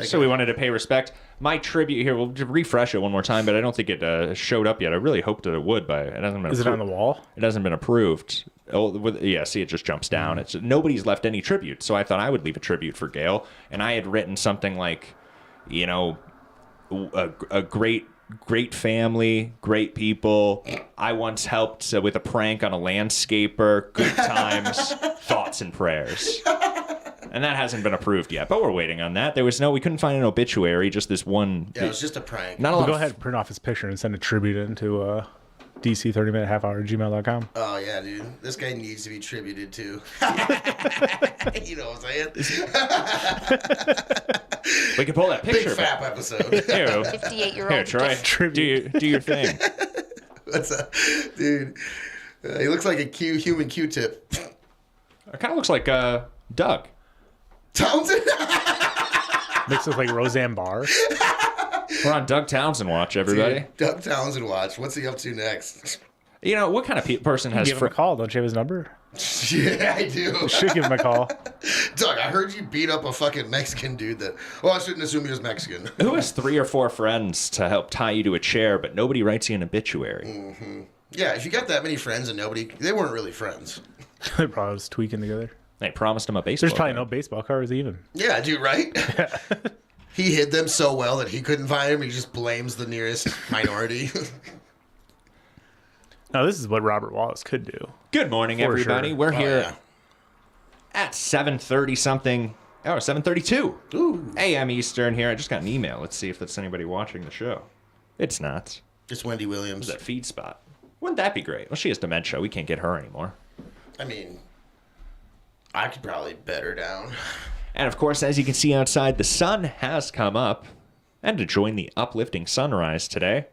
So we wanted to pay respect. My tribute here, we'll refresh it one more time, but I don't think it showed up yet. I really hoped that it would, but it hasn't been Is it on the wall? It hasn't been approved. Yeah, see, it just jumps down. It's nobody's left any tribute, so I thought I would leave a tribute for Gail, and I had written something like, a great family, great people. I once helped with a prank on a landscaper. Good times, thoughts and prayers. And that hasn't been approved yet, but we're waiting on that. We couldn't find an obituary, just this one. Yeah, it was just a prank. Go ahead and print off his picture and send a tribute into DC 30-minute half-hour@gmail.com. Oh, yeah, dude. This guy needs to be tributed to. You know what I'm saying? We can pull that picture. Big FAP episode. Here, 58-year-old. Troy, do your thing. What's up? Dude, he looks like a human Q-tip. It kind of looks like Doug Townsend? Mixed with like Roseanne Barr. We're on Doug Townsend watch, everybody. Dude, Doug Townsend watch. What's he up to next? What kind of person has... Give him a call. Don't you have his number? Yeah, I do. You should give him a call. Doug, I heard you beat up a fucking Mexican dude that... Well, I shouldn't assume he was Mexican. Who has 3 or 4 friends to help tie you to a chair, but nobody writes you an obituary? Mm-hmm. Yeah, if you got that many friends and nobody... They weren't really friends. They probably was tweaking together. They promised him a baseball There's probably card. no baseball cards even. Yeah, dude, right? He hid them so well that he couldn't find him. He just blames the nearest minority. Now, this is what Robert Wallace could do. Good morning, everybody. Sure. We're here at 7:30 something. Oh, 7:32 a.m. Eastern here. I just got an email. Let's see if that's anybody watching the show. It's not. It's Wendy Williams. That feed spot. Wouldn't that be great? Well, she has dementia. We can't get her anymore. I mean, I could probably bet her down. And of course, as you can see outside, the sun has come up. And to join the uplifting sunrise today,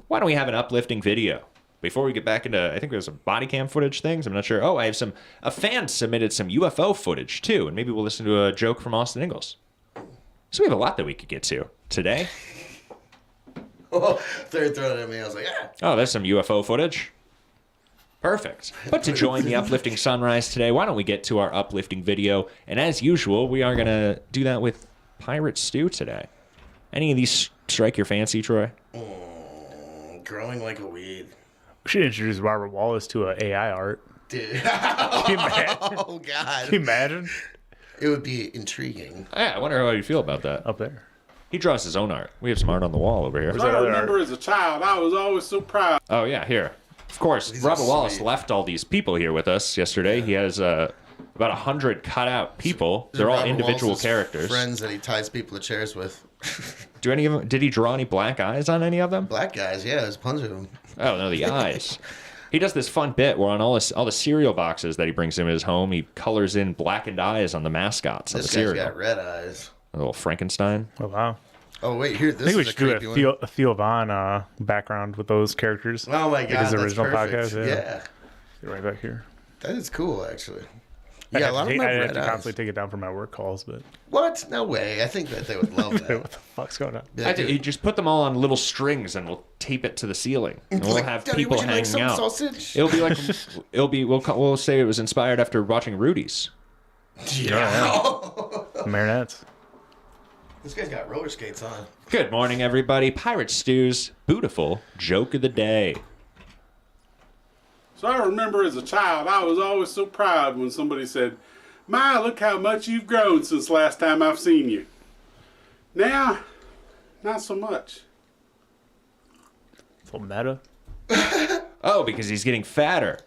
why don't we have an uplifting video? Before we get back into, I think there's some body cam footage things. I'm not sure. Oh, I have a fan submitted some UFO footage too. And maybe we'll listen to a joke from Austin Ingalls. So we have a lot that we could get to today. Oh, they're throwing it at me. I was like, yeah. Oh, there's some UFO footage. Perfect. But to join the uplifting sunrise today, why don't we get to our uplifting video? And as usual, we are going to do that with Pirate Stew today. Any of these strike your fancy, Troy? Growing like a weed. We should introduce Robert Wallace to AI art. Dude. Can you imagine? Oh, God. Can you imagine? It would be intriguing. Yeah, I wonder how you feel about that. Up there. He draws his own art. We have some art on the wall over here. I remember as a child, I was always so proud. Oh, yeah, here. Of course, Robert Wallace left all these people here with us yesterday. He has about 100 cutout people. They're all individual characters. Friends that he ties people to chairs with. Do any of them? Did he draw any black eyes on any of them? Black guys, yeah. There's a bunch of them. Oh no, the eyes. He does this fun bit where on all the cereal boxes that he brings in his home, he colors in blackened eyes on the mascots of the cereal. This guy's got red eyes. A little Frankenstein. Oh wow. Oh wait, here. This I think we is should do a Theo Vaughn background with those characters. Oh my God, like his original that's perfect. podcast. Yeah. Get right back here. That is cool, actually. Yeah, a lot of them have I'd red have to eyes. constantly take it down for my work calls, but What? No way. I think that they would love that. what the fuck's going on? Yeah, You just put them all on little strings and we'll tape it to the ceiling. And we'll Like, have Daddy, people would you like hanging some out. sausage? It'll be we'll say it was inspired after watching Rudy's. Yeah. Marionettes. This guy's got roller skates on. Good morning, everybody. Pirate Stew's beautiful joke of the day. So I remember as a child, I was always so proud when somebody said, "My, look how much you've grown since last time I've seen you." Now, not so much. A little meta. Oh, because he's getting fatter.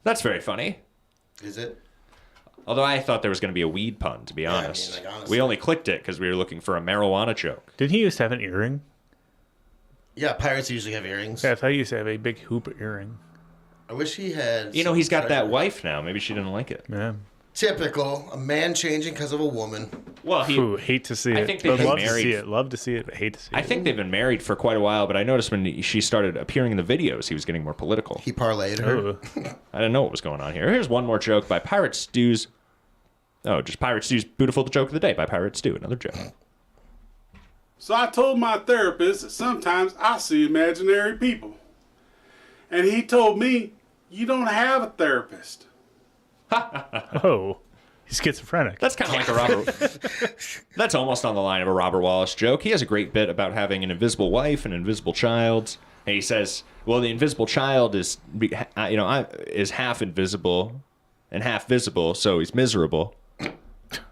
That's very funny. Is it? Although I thought there was going to be a weed pun, to be honest. I mean, like, honestly. We only clicked it because we were looking for a marijuana joke. Did he used to have an earring? Yeah, pirates usually have earrings. Yeah, I thought he used to have a big hoop earring. I wish he had. You know, he's got that wife now. Maybe she didn't like it. Yeah. Typical. A man changing because of a woman. Well, Ooh, hate to see it. I think they've been love to married. see it. Love to see it, but hate to see it. I think they've been married for quite a while, but I noticed when she started appearing in the videos, he was getting more political. He parlayed her. I didn't know what was going on here. Here's one more joke by Pirate Stew's. Oh, just Pirate Stew's Beautiful Joke of the Day by Pirate Stew. Another joke. So I told my therapist that sometimes I see imaginary people. And he told me, you don't have a therapist. Oh, he's schizophrenic. That's kind of like a Robert. That's almost on the line of a Robert Wallace joke. He has a great bit about having an invisible wife and an invisible child. And he says, well, the invisible child is, is half invisible and half visible, so he's miserable.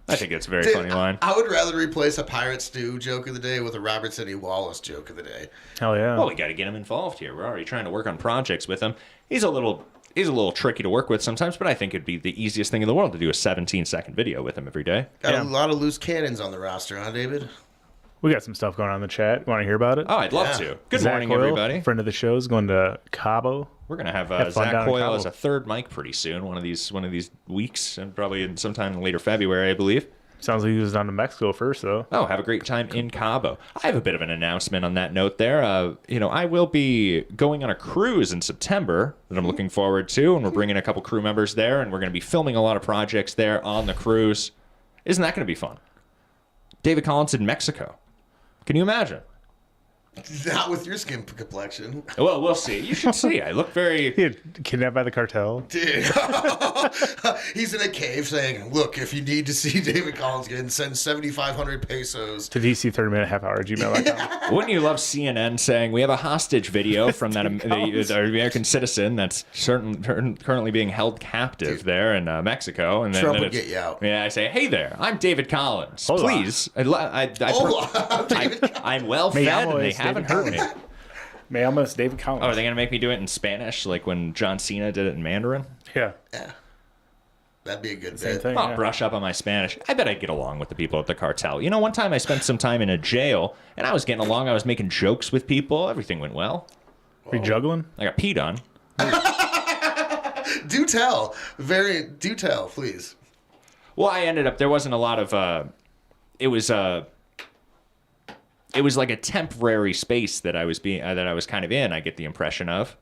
I think it's a very funny line. I would rather replace a Pirate Stew joke of the day with a Robert Sidney Wallace joke of the day. Hell yeah. Well, we got to get him involved here. We're already trying to work on projects with him. He's a little tricky to work with sometimes, but I think it'd be the easiest thing in the world to do a 17-second video with him every day. Got a lot of loose cannons on the roster, huh, David? We got some stuff going on in the chat. Want to hear about it? Oh, I'd love to. Good Zach morning, Coyle, everybody. Friend of the show is going to Cabo. We're gonna have fun Zach down in Coyle Cabo. as a third mic pretty soon. One of these weeks, and probably sometime in later February, I believe. Sounds like he was down to Mexico first, though. Oh, have a great time in Cabo. I have a bit of an announcement on that note there. I will be going on a cruise in September that I'm looking forward to, and we're bringing a couple crew members there, and we're going to be filming a lot of projects there on the cruise. Isn't that going to be fun? David Collins in Mexico. Can you imagine? Not with your skin complexion. Well, we'll see. You should see. I look very... Kidnapped by the cartel. Dude. He's in a cave saying, look, if you need to see David Collins again, send 7,500 pesos. To DC 30-minute half-hour gmail.com. Wouldn't you love CNN saying, we have a hostage video from that the American citizen that's currently being held captive there in Mexico. And then, Trump then would get you out. Yeah, I say, hey there, I'm David Collins. Hold Please. I'm well fed and they haven't hurt me. Me almost David Collins. Oh, are they going to make me do it in Spanish like when John Cena did it in Mandarin? Yeah. That'd be a good Same bit. thing. I'll brush up on my Spanish. I bet I'd get along with the people at the cartel. You know, one time I spent some time in a jail, and I was getting along. I was making jokes with people. Everything went well. Were you juggling? I got peed on. Do tell. Do tell, please. Well, I ended up, there wasn't a lot of, it was like a temporary space that I was kind of in, I get the impression of.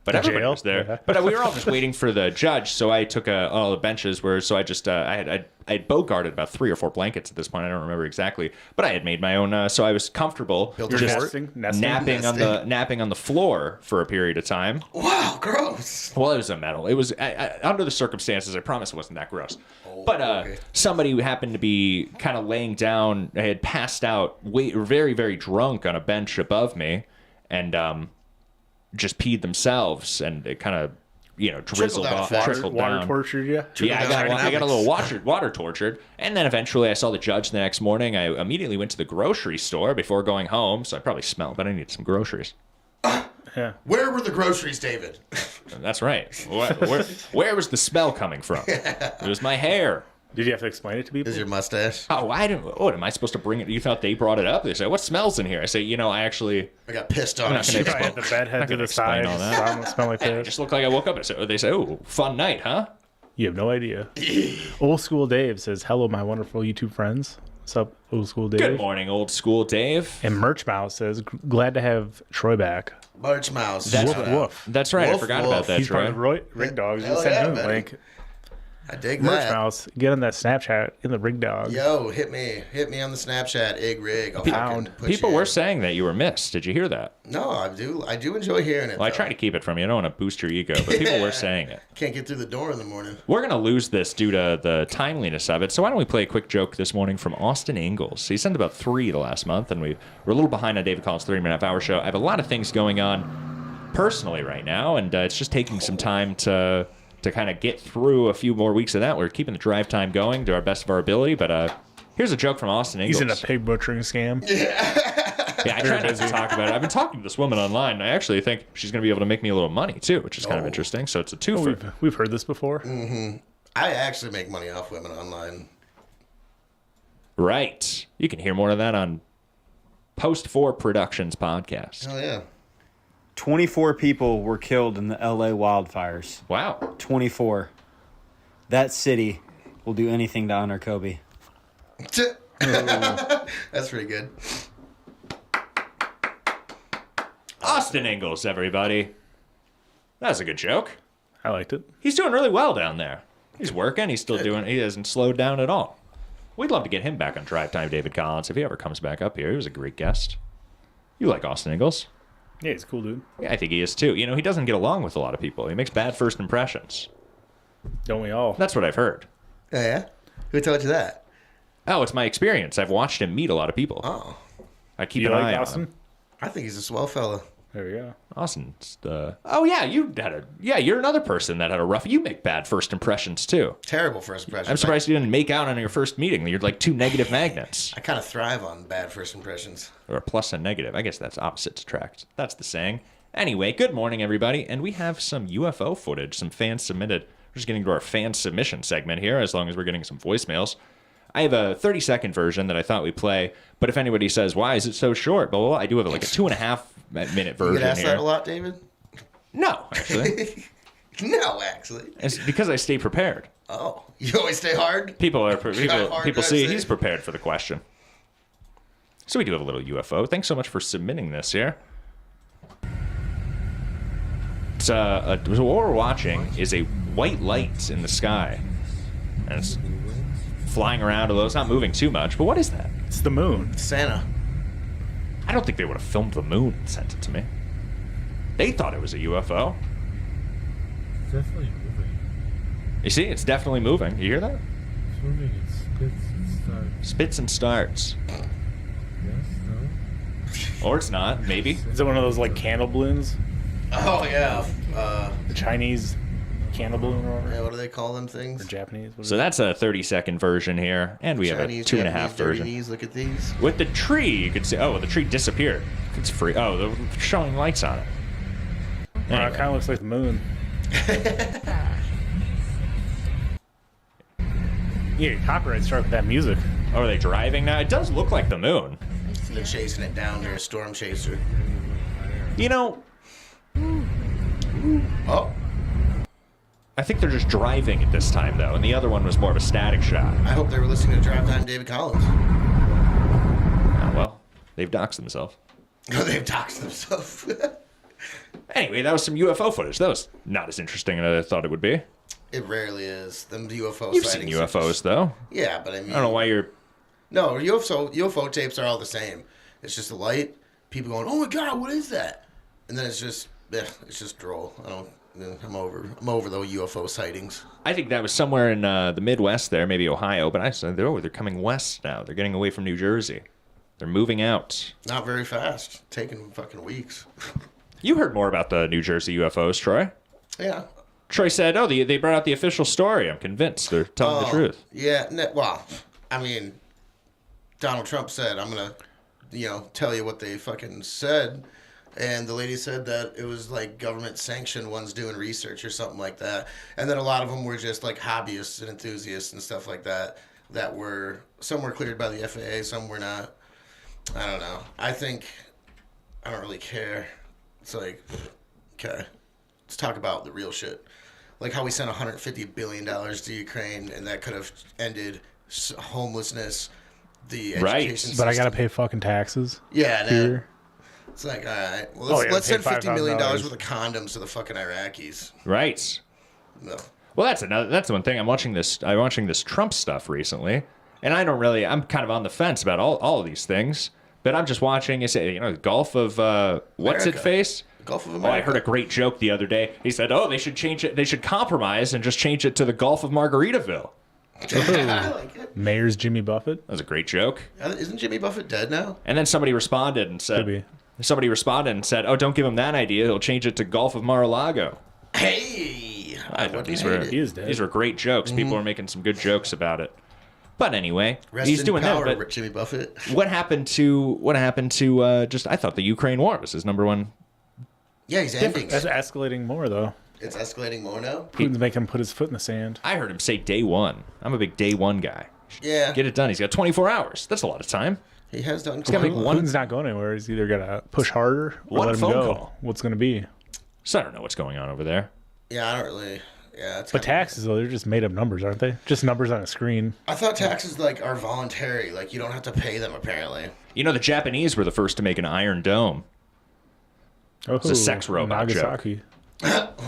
But everybody was there. Yeah. But we were all just waiting for the judge, so I took all the benches so I just I had bogarted about 3 or 4 blankets at this point. I don't remember exactly, but I had made my own, so I was comfortable just napping on the floor for a period of time. Wow, gross. Well, it was a metal. It was under the circumstances. I promise it wasn't that gross. But somebody who happened to be kind of laying down, had passed out, very, very drunk on a bench above me, and just peed themselves, and it kind of, drizzled off, trickled down. Water tortured you? Yeah, I got a little water tortured, and then eventually I saw the judge the next morning. I immediately went to the grocery store before going home, so I probably smelled, but I needed some groceries. Yeah. Where were the groceries, David? That's right. Where was the smell coming from? It was my hair. Did you have to explain it to people? Is your mustache? Oh, I don't. What am I supposed to bring it? You thought they brought it up? They said, "What smells in here?" I say, I got pissed on. I'm not going to Had the bed head to the side. all that. Smell like I this. just look like I woke up. They say, "Oh, fun night, huh?" You have no idea. Old School Dave says, hello, my wonderful YouTube friends. What's up, Old School Dave? Good morning, Old School Dave. And Merch Mouse says, glad to have Troy back. Merch Mouse. That's right. I forgot about that, He's Troy. part of the Rig Dogs. Hell Send yeah, him a man. link. I dig Merch that. Mouse, get on that Snapchat in the Rig Dog. Yo, hit me on the Snapchat, Rig. People were saying that you were missed. Did you hear that? No, I do enjoy hearing it. Well, I try to keep it from you. I don't want to boost your ego, but people were saying it. Can't get through the door in the morning. We're going to lose this due to the timeliness of it. So why don't we play a quick joke this morning from Austin Ingalls? He sent about 3 the last month, and we're a little behind on David Collins' 30-minute half-hour show. I have a lot of things going on personally right now, and it's just taking some time to kind of get through a few more weeks of that. We're keeping the drive time going to our best of our ability, but here's a joke from Austin Ingalls. He's in a pig butchering scam. Yeah, I try not to talk about it. I've been talking to this woman online. I actually think she's going to be able to make me a little money, too, which is kind of interesting. So it's a twofer. We've heard this before. Mm-hmm. I actually make money off women online. Right. You can hear more of that on Post 4 Productions podcast. Oh, yeah. 24 people were killed in the LA wildfires. Wow. 24. That city will do anything to honor Kobe. That's pretty good. Austin Ingalls, everybody. That was a good joke. I liked it. He's doing really well down there. He's working. He's still doing. He hasn't slowed down at all. We'd love to get him back on Drive Time, David Collins, if he ever comes back up here. He was a great guest. You like Austin Ingalls? Yeah, he's a cool dude. Yeah, I think he is too. You know, he doesn't get along with a lot of people. He makes bad first impressions. Don't we all? That's what I've heard. Oh, yeah? Who told you that? Oh, it's my experience. I've watched him meet a lot of people. Oh. I keep You an like eye Austin? on him. I think he's a swell fella. There we go. Austin's oh yeah, you're another person that had a rough. You make bad first impressions too. Terrible first impressions. I'm surprised you didn't make out on your first meeting. You're like two negative magnets. I kind of thrive on bad first impressions. Or a plus and negative. I guess that's opposites attract. That's the saying. Anyway, good morning everybody, and we have some UFO footage, some fans submitted. We're just getting to our fan submission segment here, as long as we're getting some voicemails. I have a 30-second version that I thought we'd play, but if anybody says, why is it so short? Blah, blah, blah, I do have like a 2.5-minute version You get asked here. that a lot, David? No, actually. No, actually. It's because I stay prepared. Oh, you always stay hard? People hard see guys he's say. prepared for the question. So we do have a little UFO. Thanks so much for submitting this here. It's so what we're watching is a white light in the sky, and it's flying around, although it's not moving too much. But what is that? It's the moon. Santa. I don't think they would have filmed the moon and sent it to me. They thought it was a UFO. It's definitely moving. You see, it's definitely moving. You hear that? It's moving in spits and starts. Spits and starts. Yes, no? Or it's not, maybe. Is it one of those like candle balloons? Oh, yeah. The Chinese candle balloon or whatever? Yeah, what do they call them things? Or Japanese? So that's a 30-second version here, and we Chinese, have a 2.5 Japanese, version. Dirty knees, look at these. With the tree, you could see. Oh, the tree disappeared. It's free. Oh, they're showing lights on it. Anyway. It kind of looks like the moon. Yeah, copyright struck with that music. Oh, are they driving now? It does look like the moon. They're chasing it down there, storm chaser. You know. Oh. I think they're just driving it this time, though, and the other one was more of a static shot. I hope they were listening to Drive Time David Collins. Oh, well, they've doxed themselves. Oh, they've doxed themselves. Anyway, that was some UFO footage. That was not as interesting as I thought it would be. It rarely is. Them UFO You've seen sightings. UFOs, though. Yeah, but I mean... I don't know why you're... No, UFO tapes are all the same. It's just a light. People going, oh my God, what is that? And then it's just droll. I'm over the UFO sightings. I think that was somewhere in the Midwest there, maybe Ohio, but I said, they're coming west now. They're getting away from New Jersey. They're moving out. Not very fast. Taking fucking weeks. You heard more about the New Jersey UFOs, Troy. Yeah. Troy said, oh, they brought out the official story. I'm convinced they're telling the truth. Yeah, well, I mean, Donald Trump said, I'm going to, tell you what they fucking said. And the lady said that it was like government sanctioned ones doing research or something like that. And then a lot of them were just like hobbyists and enthusiasts and stuff like that were, some were cleared by the FAA, some were not. I don't know. I don't really care. It's like, okay, let's talk about the real shit. Like how we sent $150 billion to Ukraine and that could have ended homelessness, the education system. But I got to pay fucking taxes. Yeah, here. It's like, all right, well, let's send $50 million worth of condoms to the fucking Iraqis. Right. No. Well, that's one thing. I'm watching this Trump stuff recently, and I'm kind of on the fence about all of these things. But I'm just watching. The Gulf of what's it face? Gulf of America. Oh, I heard a great joke the other day. He said, "Oh, they should change it. They should compromise and just change it to the Gulf of Margaritaville." I like it. Mayor's Jimmy Buffett. That was a great joke. Isn't Jimmy Buffett dead now? And then somebody responded and said, "Oh, don't give him that idea. He'll change it to Gulf of Mar-a-Lago." Hey, I know these were great jokes. People were making some good jokes about it. But anyway, Rest he's in doing power, that. But Jimmy Buffett. What happened to just? I thought the Ukraine war was his number one. Yeah, he's ending. That's escalating more, though. It's escalating more now. Putin's making him put his foot in the sand. I heard him say day one. I'm a big day one guy. Yeah. Get it done. He's got 24 hours. That's a lot of time. He has done. He's got to make one. Putin's not going anywhere. He's either got to push harder or One let him phone go. call. What's going to be? So I don't know what's going on over there. Yeah, I don't really. Yeah, it's But taxes, though, they're just made up numbers, aren't they? Just numbers on a screen. I thought taxes are voluntary. Like you don't have to pay them apparently. You know, the Japanese were the first to make an iron dome. It's a sex robot Nagasaki. joke.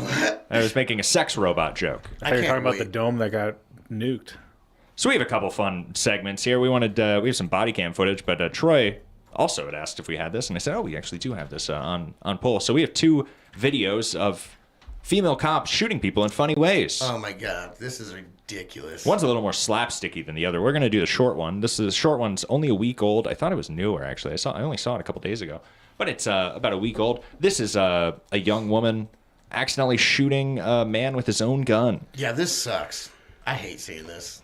I was making a sex robot joke. I thought you were talking about the dome that got nuked. So we have a couple fun segments here. We have some body cam footage, but Troy also had asked if we had this, and I said, oh, we actually do have this on pull. So we have 2 videos of female cops shooting people in funny ways. Oh my god, this is ridiculous. One's a little more slapsticky than the other. We're going to do the short one. The short one's only a week old. I thought it was newer, actually. I only saw it a couple days ago. But it's about a week old. This is a young woman accidentally shooting a man with his own gun. Yeah, this sucks. I hate seeing this.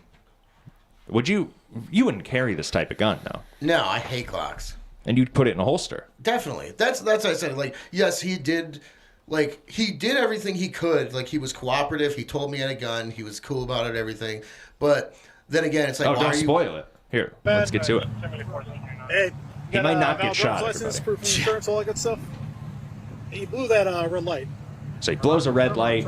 You wouldn't carry this type of gun, though. No, I hate Glocks. And you'd put it in a holster. Definitely. That's what I said. Like, yes, he did. Like, he did everything he could. Like, he was cooperative. He told me he had a gun. He was cool about it, everything. But then again, it's like, why don't spoil it. Here, let's get to it. Hey, he might not get shot. License, proof of insurance, all that good stuff. He blew that red light. So he blows a red light.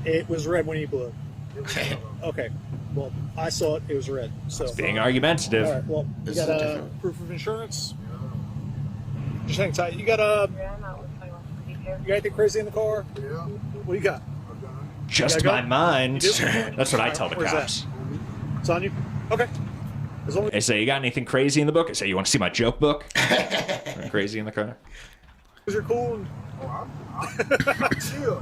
It was red when he blew it. Okay. Well, I saw it. It was red. So It's being argumentative. All right. Well, you got proof of insurance. Just hang tight. You got anything crazy in the car? Yeah. What do you got? Just my mind. That's what I tell the cops. It's on you. Okay. They say, you got anything crazy in the book? I say, you want to see my joke book? Crazy in the car? Because you're cool. Chill.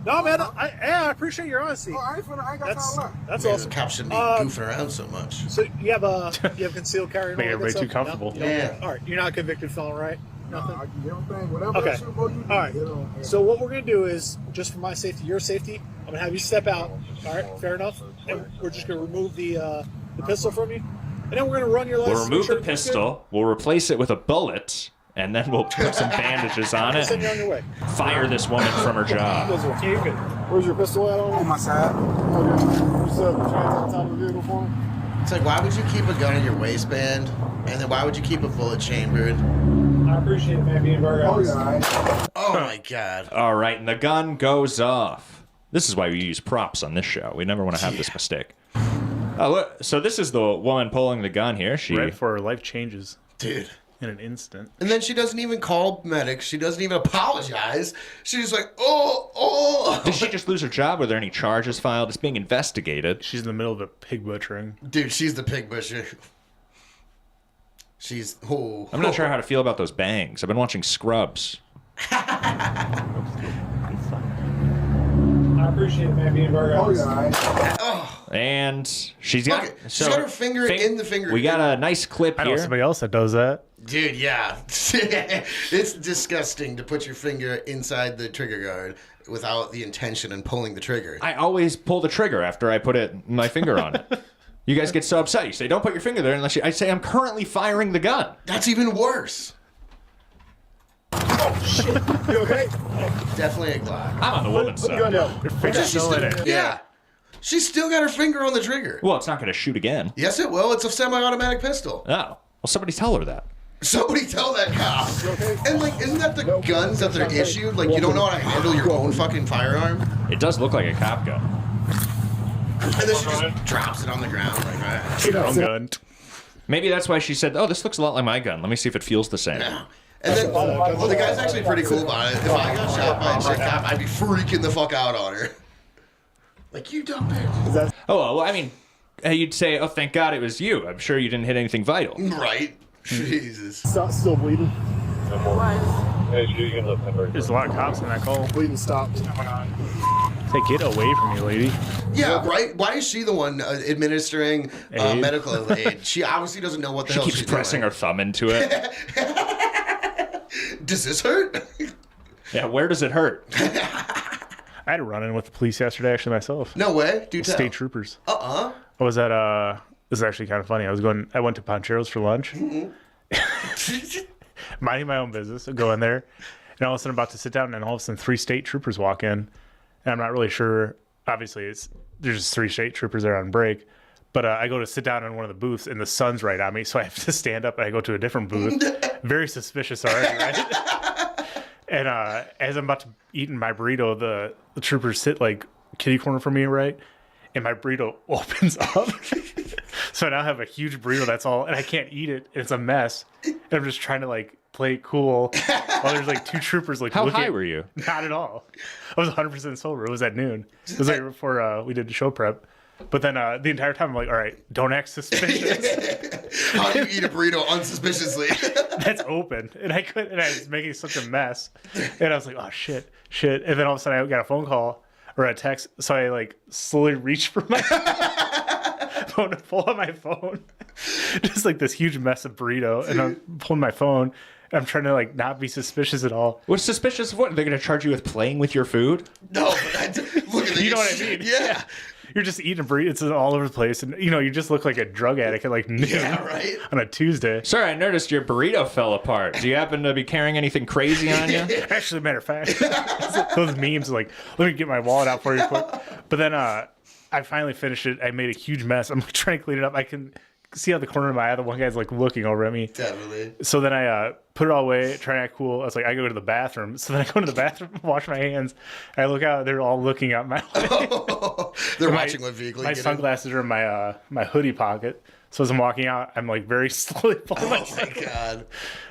No, man. I appreciate your honesty. That's awesome. Cops shouldn't be goofing around so much. So you have concealed carry. And Make all everybody that too stuff? comfortable. No? Yeah. All right. You're not a convicted felon, right? Nothing. I do everything, whatever Okay. All right. Yeah. So what we're gonna do is, just for my safety, your safety, I'm gonna have you step out. All right. Fair enough. And we're just gonna remove the pistol from you, and then we're gonna run your license. We'll remove the pistol. We'll replace it with a bullet. And then we'll put some bandages on it. Send you on your way. Fire this woman from her job. Where's your pistol at? On my side. Okay. What's up? Trying to top of the vehicle for me? It's like, why would you keep a gun in your waistband? And then why would you keep a bullet chambered? I appreciate it, man, being very honest. Oh my god. All right, and the gun goes off. This is why we use props on this show. We never want to have this mistake. Oh, look. So this is the woman pulling the gun here. She Right before her life changes. Dude. In an instant. And then she doesn't even call medics. She doesn't even apologize. She's just like, oh. Did she just lose her job? Were there any charges filed? It's being investigated. She's in the middle of a pig butchering. Dude, she's the pig butcher. She's, I'm not sure how to feel about those bangs. I've been watching Scrubs. I appreciate it, man, being very honest. And she's got, she's got her finger in the finger. We got a nice clip I here. know somebody else that does that. Dude, yeah. It's disgusting to put your finger inside the trigger guard without the intention in pulling the trigger. I always pull the trigger after I put my finger on it. You guys get so upset. You say, don't put your finger there unless I say, I'm currently firing the gun. That's even worse. Oh, shit. You okay? Definitely a Glock. I'm on the woman's Put the gun side. down. Your finger's still in it. Yeah. She's still got her finger on the trigger. Well, it's not going to shoot again. Yes, it will. It's a semi-automatic pistol. Oh. Well, somebody tell her that. Somebody tell that cop. And, like, isn't that the guns that they're issued? Like, you don't know how to handle your own fucking firearm? It does look like a cop gun. And then she just drops it on the ground like that. Her own gun. Maybe that's why she said, oh, this looks a lot like my gun. Let me see if it feels the same. Yeah. And then, well, the guy's actually pretty cool about it. If I got shot by a chick cop, I'd be freaking the fuck out on her. Like, you dumb bitch. Oh, well, I mean, you'd say, oh, thank God it was you. I'm sure you didn't hit anything vital. Right. Jesus. Still bleeding. There's a lot of cops in that call. Bleeding stopped. Say, get away from me, lady. Yeah, right? Why is she the one administering medical aid? She obviously doesn't know what the She hell keeps she's pressing doing. her thumb into it. Does this hurt? Yeah, where does it hurt? I had a run-in with the police yesterday, actually, myself. No way. Do tell. State troopers. I was at this is actually kind of funny. I went to Poncheros for lunch. Minding my own business. I go in there, and all of a sudden I'm about to sit down, and all of a sudden 3 state troopers walk in, and I'm not really sure. Obviously, there's just 3 state troopers there on break. But I go to sit down in one of the booths, and the sun's right on me, so I have to stand up, and I go to a different booth. Very suspicious already, right? And as I'm about to eat my burrito, the troopers sit like kitty corner from me, right? And my burrito opens up. So I now have a huge burrito that's all, and I can't eat it. And it's a mess. And I'm just trying to like play it cool while there's like 2 troopers like How high were you? Not at all. I was 100% sober. It was at noon. It was like before we did the show prep. But then the entire time I'm like, all right, don't act suspicious. How do you eat a burrito unsuspiciously? That's open. And I was making such a mess. And I was like, oh, shit. And then all of a sudden I got a phone call or a text. So I like slowly reached for my phone to pull out my phone. Just like this huge mess of burrito. And I'm pulling my phone. And I'm trying to like not be suspicious at all. What's suspicious of what? They're going to charge you with playing with your food? No, but look at you know what I mean? Yeah. You're just eating burritos. It's all over the place. And, you just look like a drug addict at like noon on a Tuesday. Sir, I noticed your burrito fell apart. Do you happen to be carrying anything crazy on you? Actually, matter of fact, those memes like, let me get my wallet out for you quick. But then I finally finished it. I made a huge mess. I'm trying to clean it up. I can see out the corner of my eye. The one guy's like looking over at me. Definitely. So then I put it all away, try to act cool. I was like, I go to the bathroom. So then I go to the bathroom, wash my hands. I look out. They're all looking out my way. They're watching what vehicle you my get sunglasses are in my hoodie pocket. So as I'm walking out, I'm like very slowly pulling my God.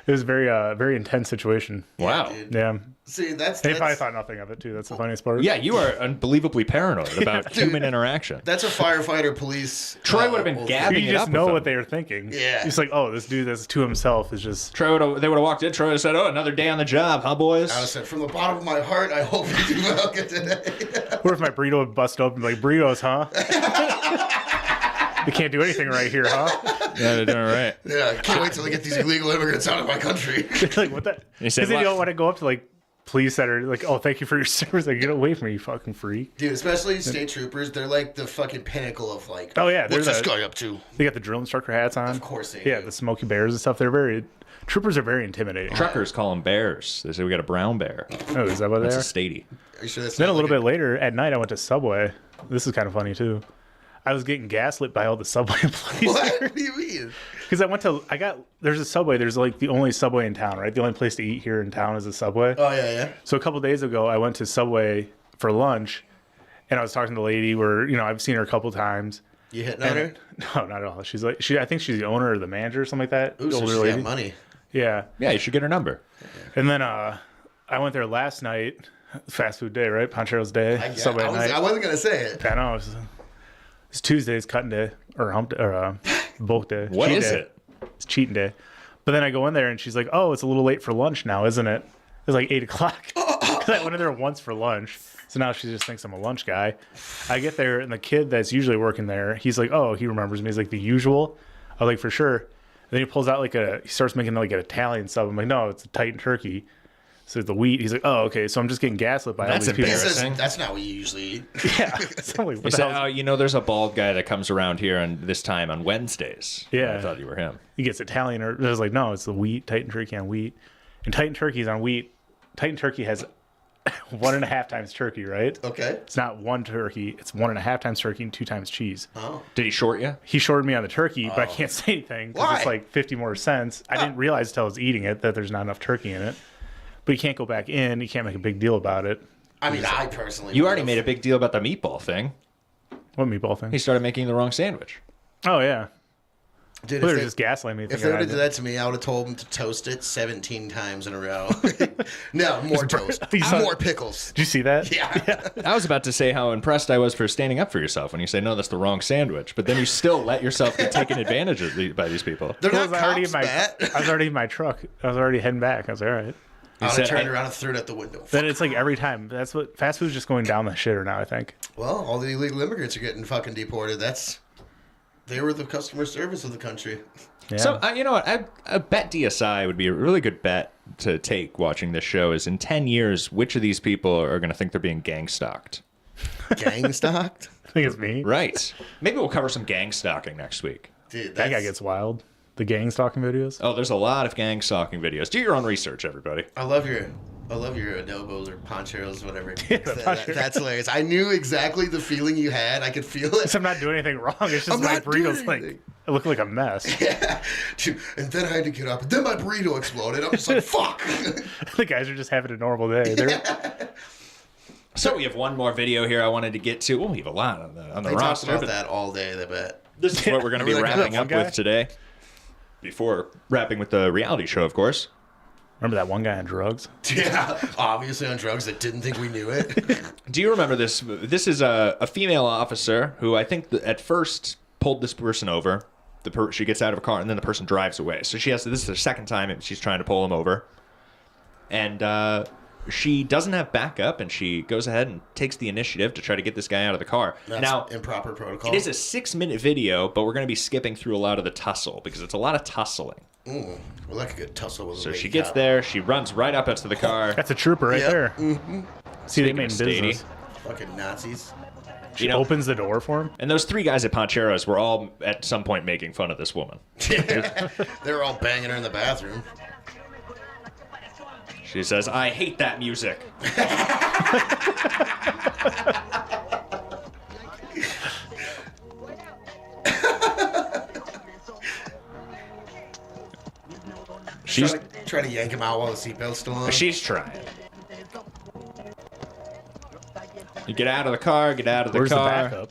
It was very very intense situation. Wow. Yeah. See, they probably thought nothing of it too. That's the funniest part. Yeah, you are unbelievably paranoid about human interaction. That's a firefighter police. Troy would have been gabbing you it just up know with what them. they were thinking. Yeah. He's like, oh, this dude that's to himself is just. They would have walked in. Troy would have said, "Oh, another day on the job, huh, boys?" I said, from the bottom of my heart, I hope you do well today. What if my burrito would bust open like burritos, huh? They can't do anything right here, huh? Yeah, they're doing it right. Yeah, I can't wait till I get these illegal immigrants out of my country. Like what that? Because they don't want to go up to like police that are like, oh, thank you for your service. Like, get away from me, you fucking freak. Dude, especially state troopers, they're like the fucking pinnacle of like, oh yeah, what's this guy up to? They got the drill instructor hats on. Of course they do. do. The Smokey Bears and stuff. Troopers are very intimidating. Truckers call them bears. They say we got a brown bear. Oh, is that what they are? That's a statey. Are you sure that's Then not a little like bit later at night, I went to Subway. This is kind of funny too. I was getting gaslit by all the Subway employees. What do you mean? Because there's a Subway. There's like the only Subway in town, right? The only place to eat here in town is a Subway. Oh, yeah. So a couple days ago, I went to Subway for lunch, and I was talking to the lady where, I've seen her a couple times. You hitting on her? No, not at all. She's like, I think she's the owner or the manager or something like that. Ooh, so older she's lady. got money. Yeah. Yeah, you should get her number. And then I went there last night, fast food day, right? Poncheros day, Subway at night. I wasn't going to say it. I know. It's Tuesday's cutting day or hump day, or bulk day. What cheat is day. it? It's cheating day. But then I go in there and she's like, "Oh, it's a little late for lunch now, isn't it?" It's like 8 o'clock. Because I went in there once for lunch, so now she just thinks I'm a lunch guy. I get there and the kid that's usually working there, he's like, "Oh, he remembers me." He's like, "The usual." I was like, "For sure." And then he pulls out he starts making like an Italian sub. I'm like, "No, it's a Titan turkey." So the wheat. He's like, "Oh, okay." So I'm just getting gaslit by all these people. That's not what you usually eat. Yeah. So I'm like, He said, "Oh, there's a bald guy that comes around here on this time on Wednesdays." Yeah. I thought you were him. He gets Italian, or I was like, no, it's the wheat, Titan turkey on wheat. And Titan turkey's on wheat. Titan turkey has 1.5 times turkey, right? Okay. It's not one turkey, it's 1.5 times turkey and 2 times cheese. Oh. Did he short you? He shorted me on the turkey, but I can't say anything because Why? it's like 50 more cents. I didn't realize until I was eating it that there's not enough turkey in it. But you can't go back in, you can't make a big deal about it. I mean, I personally. You already made a big deal about the meatball thing. What meatball thing? He started making the wrong sandwich. Oh, yeah. Dude, Well, they're just gaslighting me. If thinking they would I have did. did that to me, I would have told them to toast it 17 times in a row. No, more toast. More pickles. Did you see that? Yeah. I was about to say how impressed I was for standing up for yourself when you say, no, that's the wrong sandwich. But then you still let yourself get taken advantage of by these people. They're Well, not I was cops, already Matt. I was already in my truck. I was already heading back. I was like, all right. I would said, have turned I- around and threw it at the window. Then it's like every time. That's what fast food's just going down the shitter now, I think. Well, all the illegal immigrants are getting fucking deported. That's They were the customer service of the country. Yeah. So, you know what? I bet DSI would be a really good bet to take watching this show is in 10 years, which of these people are going to think they're being gang stalked? Gang stalked? I think it's me. Right. Maybe we'll cover some gang stalking next week. Dude, that guy gets wild. The gang stalking videos. Oh, there's a lot of gang stalking videos. Do your own research, everybody. I love your adobos or poncheros, whatever. That's hilarious. I knew exactly the feeling you had. I could feel it. I'm not doing anything wrong. It's just my burrito's like, I look like a mess. Yeah. Dude, and then I had to get up, and then my burrito exploded. I'm just like, fuck. The guys are just having a normal day. So we have one more video here I wanted to get to. Well, we have a lot on the They roster. talked about that all day, I bet. This is what we're going to be wrapping up with today. Before wrapping with the reality show, of course. Remember that one guy on drugs? Yeah, obviously on drugs that didn't think we knew it. Do you remember this? This is a female officer who I think at first pulled this person over. She gets out of a car, and then the person drives away. So this is the second time she's trying to pull him over. And she doesn't have backup, and she goes ahead and takes the initiative to try to get this guy out of the car. That's now, improper protocol. It is a 6-minute video, but we're going to be skipping through a lot of the tussle because it's a lot of tussling. Well, like a good tussle with a So lady she gets cop. there, she runs right up into the car. That's a trooper right there. Mm-hmm. See, they made business. Fucking Nazis. She opens the door for him. And those 3 guys at Poncheros were all at some point making fun of this woman. They were all banging her in the bathroom. She says, "I hate that music." She's trying to yank him out while the seatbelt's still on. She's trying. You get out of the car, get out of the Where's car. the backup?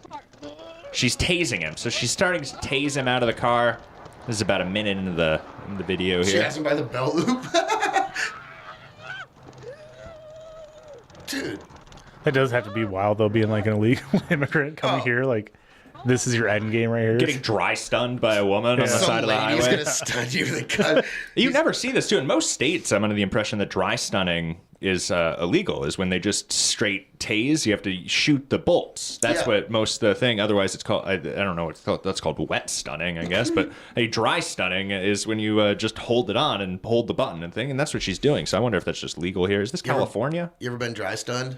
She's tasing him. So she's starting to tase him out of the car. This is about a minute into the video here. She has him by the belt loop. Dude. That does have to be wild, though, being like an illegal immigrant coming here. Like, this is your end game right here. Getting dry stunned by a woman on the side of the highway. Gonna stun you with a gun. You never see this, too. In most states, I'm under the impression that dry stunning is illegal, is when they just straight tase. You have to shoot the bolts. That's what most of the thing. Otherwise, it's called, I don't know what it's called. That's called wet stunning, I guess. But a dry stunning is when you just hold it on and hold the button and thing. And that's what she's doing. So I wonder if that's just legal here. Is this California? You ever been dry stunned?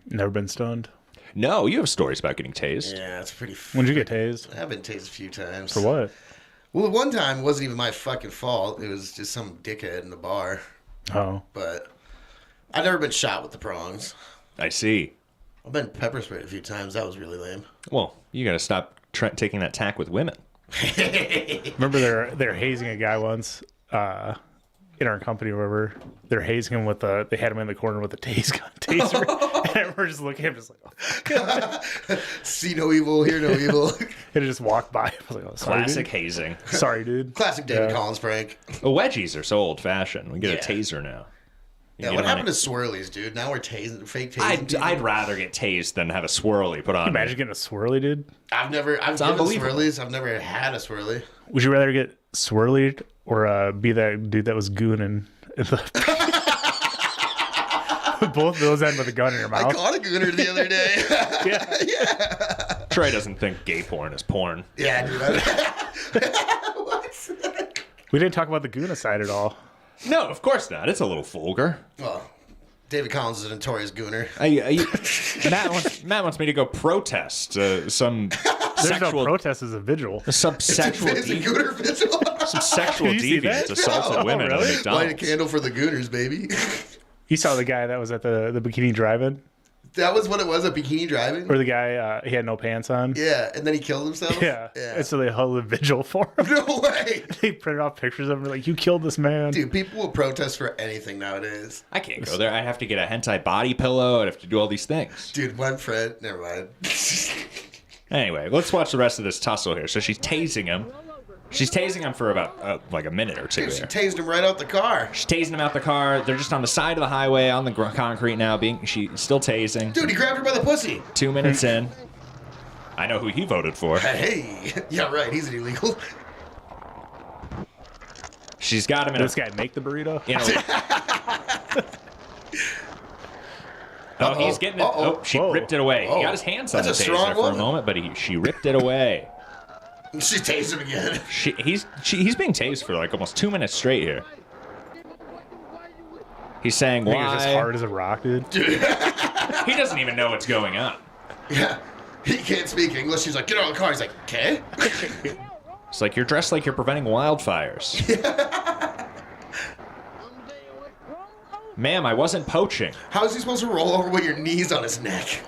Never been stunned. No, you have stories about getting tased. Yeah, it's pretty. When'd you get tased? I've been tased a few times. For what? Well, one time it wasn't even my fucking fault. It was just some dickhead in the bar. Oh. But I've never been shot with the prongs. I see. I've been pepper sprayed a few times. That was really lame. Well, you got to stop taking that tack with women. Remember they're hazing a guy once in our company or whatever. They're hazing him with they had him in the corner with a taser. And we're just looking at him just like, oh, God. See no evil, hear no evil. And it just walked by. I was like, oh, sorry, Classic dude. hazing. Sorry, dude. Classic David Collins prank. Well, wedgies are so old fashioned. We get a taser now. Yeah, what happened to swirlies, dude? Now we're tasing, fake tasing. I'd rather get tased than have a swirly put on. Imagine getting a swirly, dude. I've given swirlies. I've never had a swirly. Would you rather get swirlied or be that dude that was gooning in the both of those end with a gun in your mouth? I caught a gooner the other day. Yeah. Troy doesn't think gay porn is porn. Yeah, dude. We didn't talk about the Goona side at all. No, of course not. It's a little vulgar. Well, David Collins is a notorious gooner. Matt wants me to go protest some There's sexual no protest as a vigil. Some sexual It's a gooner vigil. Some sexual Did you see deviants that? assaulted women at McDonald's. Light a candle for the gooners, baby. You saw the guy that was at the bikini drive-in? That was what it was, a bikini driving? Where the guy, he had no pants on? Yeah, and then he killed himself? Yeah. And so they held a vigil for him. No way! They printed off pictures of him, like, you killed this man. Dude, people will protest for anything nowadays. I can't go there. I'd have to get a hentai body pillow. I'd have to do all these things. Dude, one friend, never mind. Anyway, let's watch the rest of this tussle here. So she's tasing him. She's tasing him for about like a minute or two. Dude, she here. tased him right out the car. She's tasing him out the car. They're just on the side of the highway on the concrete now. She's still tasing. Dude, he grabbed her by the pussy. 2 minutes in. I know who he voted for. Hey, yeah, right. He's an illegal. She's got him in This guy make the burrito? Oh, he's getting it. Oh, she ripped it away. He got his hands on the taser for a moment, but she ripped it away. She tased him again. He's being tased for like almost 2 minutes straight here. He's saying why. He's as hard as a rock, dude. He doesn't even know what's going on. Yeah. He can't speak English. He's like, get out of the car. He's like, okay. It's like, you're dressed like you're preventing wildfires. Ma'am, I wasn't poaching. How is he supposed to roll over with your knees on his neck?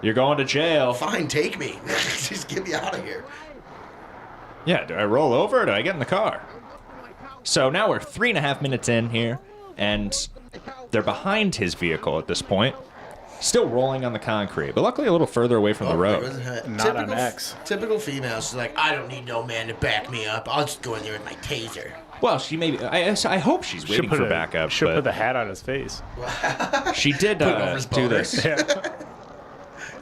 You're going to jail. Fine, take me. Just get me out of here. Yeah, do I roll over or do I get in the car? So now we're 3.5 minutes in here, and they're behind his vehicle at this point, still rolling on the concrete, but luckily a little further away from the road. Not on X. Typical female. She's like, I don't need no man to back me up. I'll just go in there with my taser. Well, she maybe. I hope she's waiting for backup. She'll but put the hat on his face. She did do this. Yeah.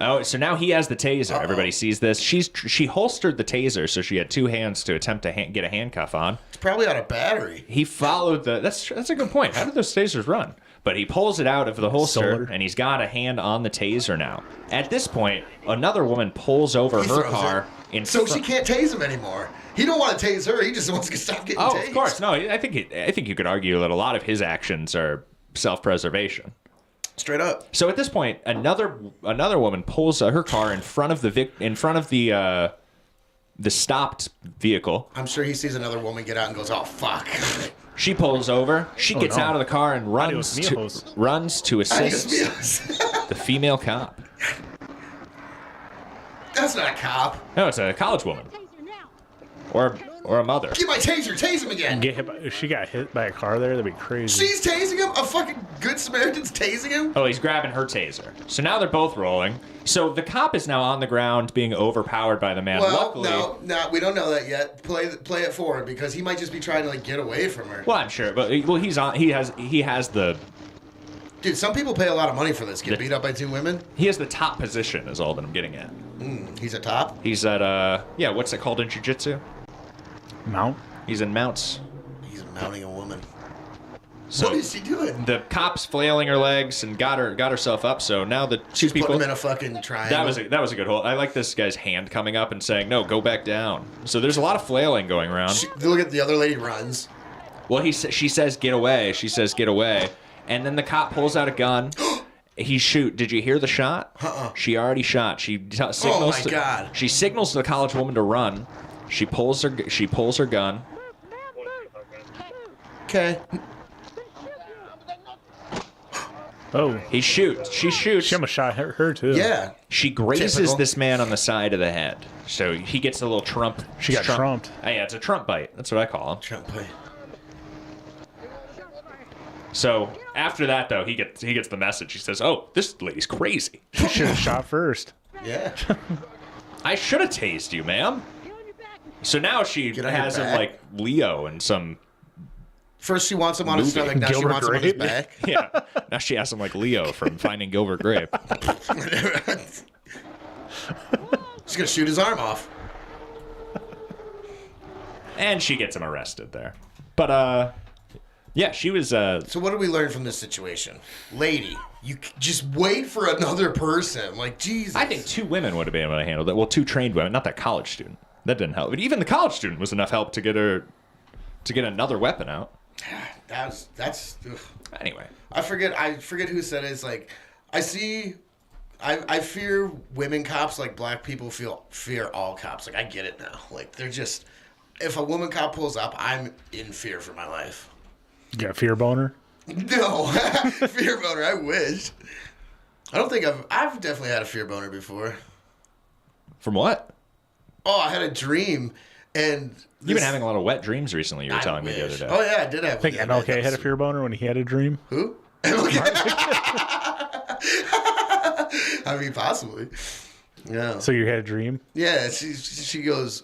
Oh, so now he has the taser. Everybody sees this. She holstered the taser, so she had two hands to attempt to get a handcuff on. It's probably out of battery. He followed the. That's a good point. How did those tasers run? But he pulls it out of the holster, and he's got a hand on the taser now. At this point, another woman pulls over her car. So she can't tase him anymore. He don't want to tase her. He just wants to stop getting tased. Of course. No, I think you could argue that a lot of his actions are self-preservation. Straight up. So at this point, another woman pulls her car in front of the stopped vehicle. I'm sure he sees another woman get out and goes, "Oh fuck." She pulls over. She gets out of the car and runs to assist the female cop. That's not a cop. No, it's a college woman. Or a mother. Get my taser. Tase him again. If she got hit by a car there, that'd be crazy. She's tasing him? A fucking good Samaritan's tasing him? Oh, he's grabbing her taser. So now they're both rolling. So the cop is now on the ground being overpowered by the man. Well, Luckily, no, we don't know that yet. Play it forward because he might just be trying to like get away from her. Well, I'm sure, but he's on. He has the. Dude, some people pay a lot of money for this. Get beat up by two women. He has the top position, is all that I'm getting at. He's a top. He's at what's it called in jiu-jitsu? Mount. He's in mounts. He's mounting a woman. So what is she doing? The cop's flailing her legs and got herself up. So now the two people putting him in a fucking triangle. That was a good hold. I like this guy's hand coming up and saying, "No, go back down." So there's a lot of flailing going around. Look at the other lady runs. Well, she says, "Get away." She says, "Get away," and then the cop pulls out a gun. He shoot. Did you hear the shot? She already shot. She signals. Oh my God. She signals to the college woman to run. She pulls her gun. Okay. Oh. He shoots. She shoots. She almost shot her too. Yeah. She grazes Typical. this man on the side of the head. So he gets a little trump. She got trumped. Oh, yeah, it's a Trump bite. That's what I call him. Trump bite. So after that, though, he gets the message. He says, "Oh, this lady's crazy." She should have shot first. Yeah. I should have tased you, ma'am. So now she has him like Leo and some. First she wants him on his stomach, now she wants him on his back. Yeah. Now she has him like Leo from Finding Gilbert Grape. She's gonna shoot his arm off. And she gets him arrested there. But yeah, she was. So what did we learn from this situation, lady? You just wait for another person. Like Jesus. I think two women would have been able to handle that. Well, two trained women, not that college student. That didn't help. But even the college student was enough help to get another weapon out. That's. Ugh. Anyway, I forget who said it. It's like I fear women cops like black people fear all cops. Like I get it now. Like they're just, if a woman cop pulls up, I'm in fear for my life. You got a fear boner? No, fear boner. I wish. I don't think I've definitely had a fear boner before. From what? Oh, I had a dream, and you've been having a lot of wet drees recently. You were telling me the other day. Oh yeah, I did have. I think MLK had a fear boner when he had a dream. Who? I mean, possibly. Yeah. So you had a dream? Yeah. She goes,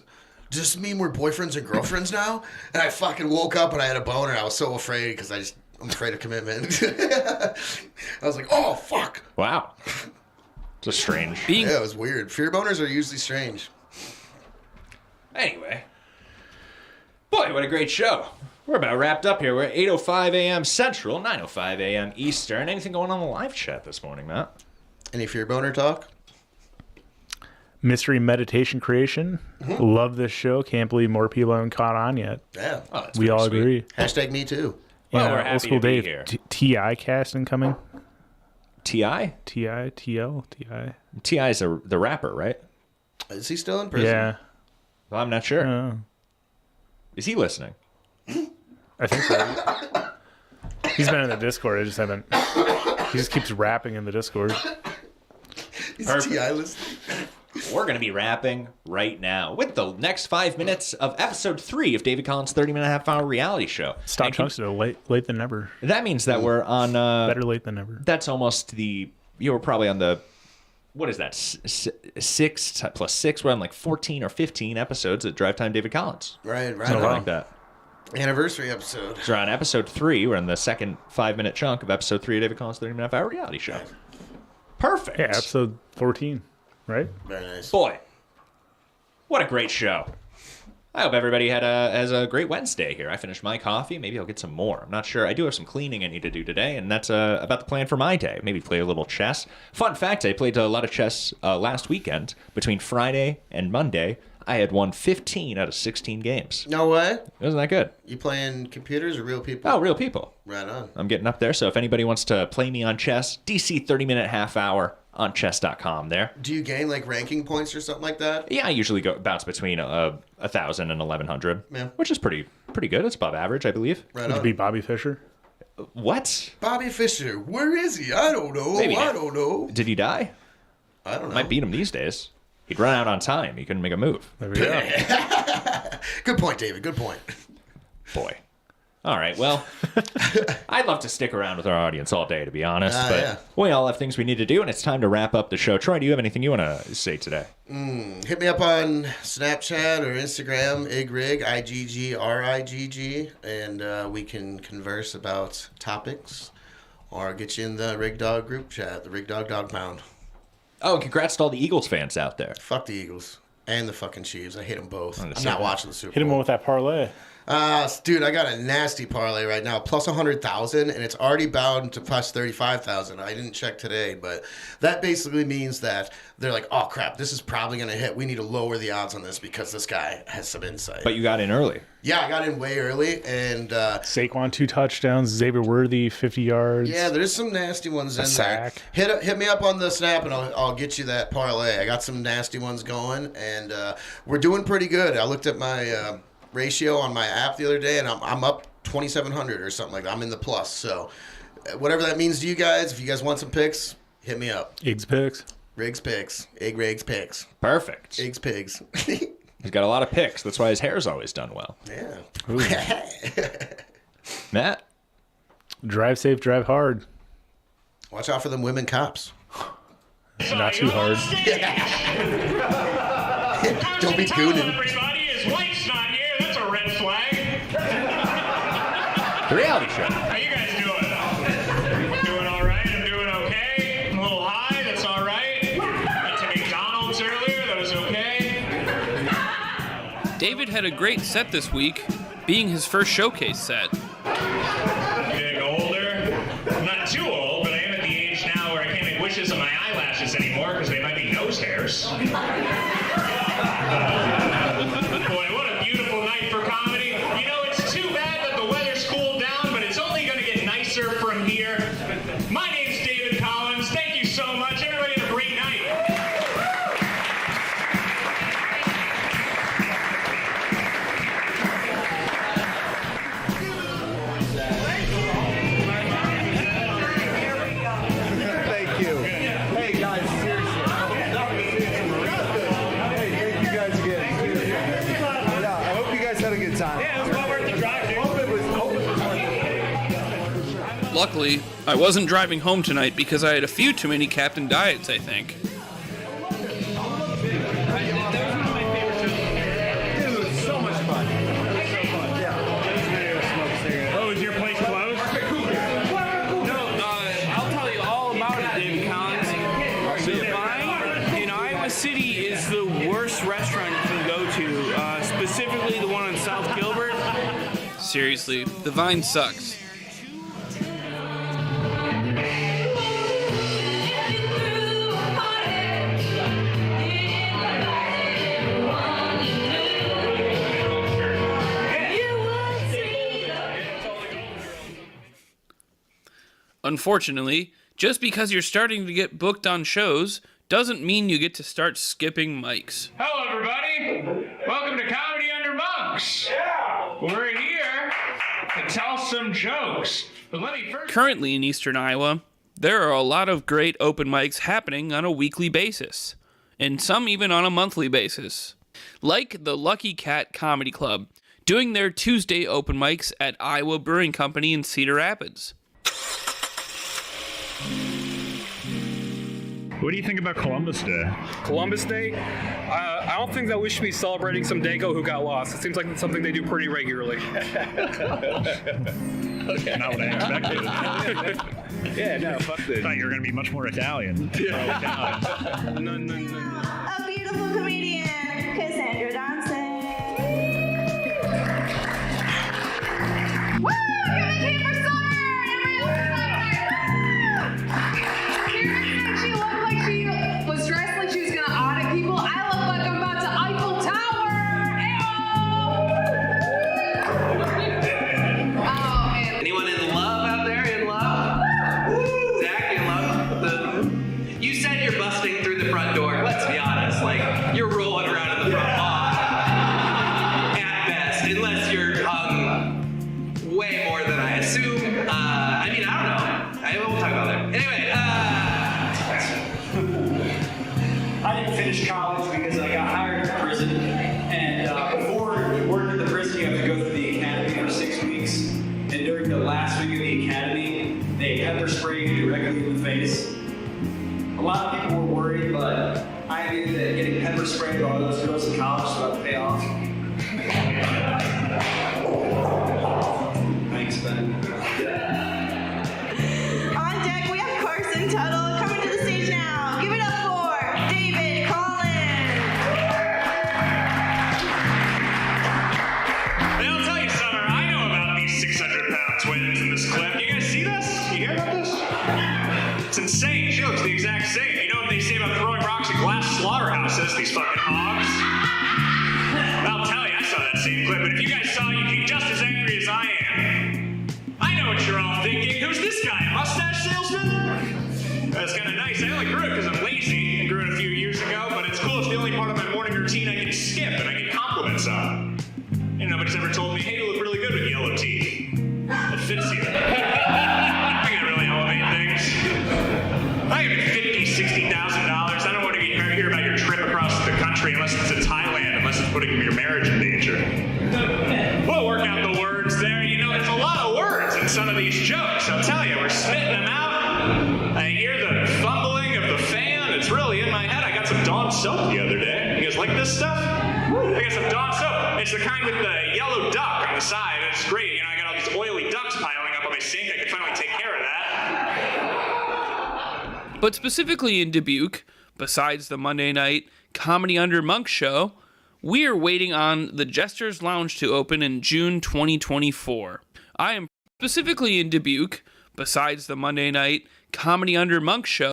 "Does this mean we're boyfriends and girlfriends now?" And I fucking woke up and I had a boner. I was so afraid because I'm afraid of commitment. I was like, "Oh fuck!" Wow. It's strange. Yeah, it was weird. Fear boners are usually strange. Anyway. Boy, what a great show. We're about wrapped up here. We're at 8:05 a.m. Central, 9:05 a.m. Eastern. Anything going on in the live chat this morning, Matt? Any fear boner talk? Mystery Meditation Creation. Love this show. Can't believe more people haven't caught on yet. Yeah. Oh, that's We all sweet. agree. Hashtag me too. Well, Yeah, we're Old happy School to be Dave. here. T.I. casting coming. T.I.? T.I. T.L. T.I. T.I. is the rapper, right? Is he still in prison? Yeah. Well, I'm not sure. Is he listening? I think so. He's been in the Discord. I just haven't. He just keeps rapping in the Discord. Is T.I. listening? We're going to be rapping right now with the next 5 minutes of episode 3 of David Collins' 30-minute half-hour reality show. Stop chunks though. Late than never. That means that we're on... Better late than never. That's almost the... You were probably on the... What is that? 6 plus 6? We're on like 14 or 15 episodes of Drive Time David Collins. Right. Something like that. Anniversary episode. So we're on episode 3. We're in the second 5-minute chunk of episode 3 of David Collins' 30-minute half-hour reality show. Perfect. Yeah, episode 14, right? Very nice. Boy, what a great show. I hope everybody has a great Wednesday here. I finished my coffee. Maybe I'll get some more. I'm not sure. I do have some cleaning I need to do today, and that's about the plan for my day. Maybe play a little chess. Fun fact, I played a lot of chess last weekend. Between Friday and Monday, I had won 15 out of 16 games. No way. Wasn't that good? You playing computers or real people? Oh, real people. Right on. I'm getting up there, so if anybody wants to play me on chess, DC 30-minute half hour on chess.com there. Do you gain like ranking points or something like that? Yeah, I usually bounce between 1,000 and 1,100, Yeah. which is pretty good. It's above average, I believe. Right Would on. you be Bobby Fischer? What? Bobby Fischer. Where is he? I don't know. Maybe I not. don't know. Did he die? I don't know. Might beat him these days. He'd run out on time. He couldn't make a move. There we go. Good point, David. Good point. Boy. All right, well, I'd love to stick around with our audience all day, to be honest, but yeah. we all have things we need to do, and it's time to wrap up the show. Troy, do you have anything you want to say today? Hit me up on Snapchat or Instagram, igrig, IGGRIGG, and we can converse about topics or get you in the Rig Dog group chat, the Rig Dog Dog Pound. Oh, and congrats to all the Eagles fans out there. Fuck the Eagles and the fucking Chiefs. I hate them both. I'm same. not watching the Super Hit him Bowl. with that parlay. Dude, I got a nasty parlay right now, plus 100,000, and it's already bound to plus 35,000. I didn't check today, but that basically means that they're like, oh crap, this is probably going to hit. We need to lower the odds on this because this guy has some insight. But you got in early. Yeah, I got in way early, and Saquon 2 touchdowns, Xavier Worthy 50 yards. yeah, there's some nasty ones in sack. there. Hit me up on the Snap, and I'll get you that parlay. I got some nasty ones going, and we're doing pretty good. I looked at my ratio on my app the other day, and I'm up 2,700 or something like that. I'm in the plus, so whatever that means to you guys, if you guys want some picks, hit me up. Eggs picks. Rigs picks. Egg rigs picks. Perfect. Eggs pigs. He's got a lot of picks. That's why his hair's always done well. Yeah. Matt? Drive safe, drive hard. Watch out for them women cops. Not too hard. Don't be gooning. Everybody, his wife's not here. That's a red flag. The reality show. How you guys doing? Doing all right. I'm doing okay. I'm a little high. That's all right. Went to McDonald's earlier. That was okay. David had a great set this week, being his first showcase set. Getting older. I'm not too old, but I am at the age now where I can't make wishes on my eyelashes anymore because they might be nose hairs. Boy, what a beautiful night for comedy. You know, it's too bad that the weather's cooled down, but it's only going to get nicer from here. My name's David Collins. Thank you so much. Everybody have a great night. Thank you. Hey guys, seriously. Hey, thank you guys again. Seriously. Yeah, I hope you guys had a good time. Yeah, it was well worth the drive, dude. Hope it was Luckily, I wasn't driving home tonight because I had a few too many Captain Diets, I think. Dude, so much fun. Oh, is your place closed? No, I'll tell you all about it, David Collins. The Vine in Iowa City is the worst restaurant you can go to, specifically the one on South Gilbert. Seriously, the Vine sucks. Unfortunately, just because you're starting to get booked on shows doesn't mean you get to start skipping mics. Hello, everybody. Welcome to Comedy Under Monks. Yeah. We're here to tell some jokes. But let me first. Currently in Eastern Iowa, there are a lot of great open mics happening on a weekly basis, and some even on a monthly basis. Like the Lucky Cat Comedy Club, doing their Tuesday open mics at Iowa Brewing Company in Cedar Rapids. What do you think about Columbus Day? Columbus Day? I don't think that we should be celebrating some Dago who got lost. It seems like it's something they do pretty regularly. Okay. Not what I expected. Yeah, no, fuck this. I thought you were going to be much more Italian. Yeah. No. A beautiful comedian, Cassandra Johnson. Woo! Coming here for summer! She looked like she was dressed like she was gonna audit people. I look like I'm about to Eiffel Tower. Oh, man. Anyone in love out there? In love? Zach, in love? You said you're busting through the front door. Let's be honest. Like, you're rolling around in the front lawn. At best. Unless you're way more than I assume. I mean, I don't know. I won't talk about that. Anyway, I didn't finish college because I got hired in prison, and before you work at the prison, you have to go through the academy for 6 weeks. And during the last week of the academy, they pepper sprayed you directly in the face. A lot of people were worried, but I knew that getting pepper sprayed by all those girls in college was about to pay off. Thanks, Ben. On deck, we have Carson Tuttle coming to the stage now. Give it up for David Collins. Hey, I'll tell you, Summer, I know about these 600-pound twins in this clip. You guys see this? You hear about this? It's insane. She looks the exact same. You know what they say about throwing rocks at glass slaughterhouses, these fucking hogs? I'll tell you, I saw that same clip, but if you guys saw it, you'd be just as angry as I am. I know what you're all thinking. Who's this guy, a mustache salesman? That's kind of nice. I only grew it because I'm lazy and grew it a few years ago, but it's cool. It's the only part of my morning routine I can skip and I get compliments on. And nobody's ever told me, hey, you look really good with yellow teeth. It fits you. I can really elevate things. I give you $50,000, $60,000. I don't want to hear about your trip across the country unless it's to Thailand, unless it's putting your marriage in danger. We'll work out the words there. You know, there's a lot of words in some of these jokes. I'll tell you, we're spitting them out. I hear the fumbling of the fan. It's really in my head. I got some Dawn soap the other day. You guys like this stuff? I got some Dawn soap. It's the kind with the yellow duck on the side. It's great. You know, I got all these oily ducks piling up on my sink. I can finally take care of that. But specifically in Dubuque, besides the Monday night Comedy Under Monks show, we are waiting on the Jester's Lounge to open in June 2024. I am specifically in Dubuque, besides the Monday night Comedy Under Monks show,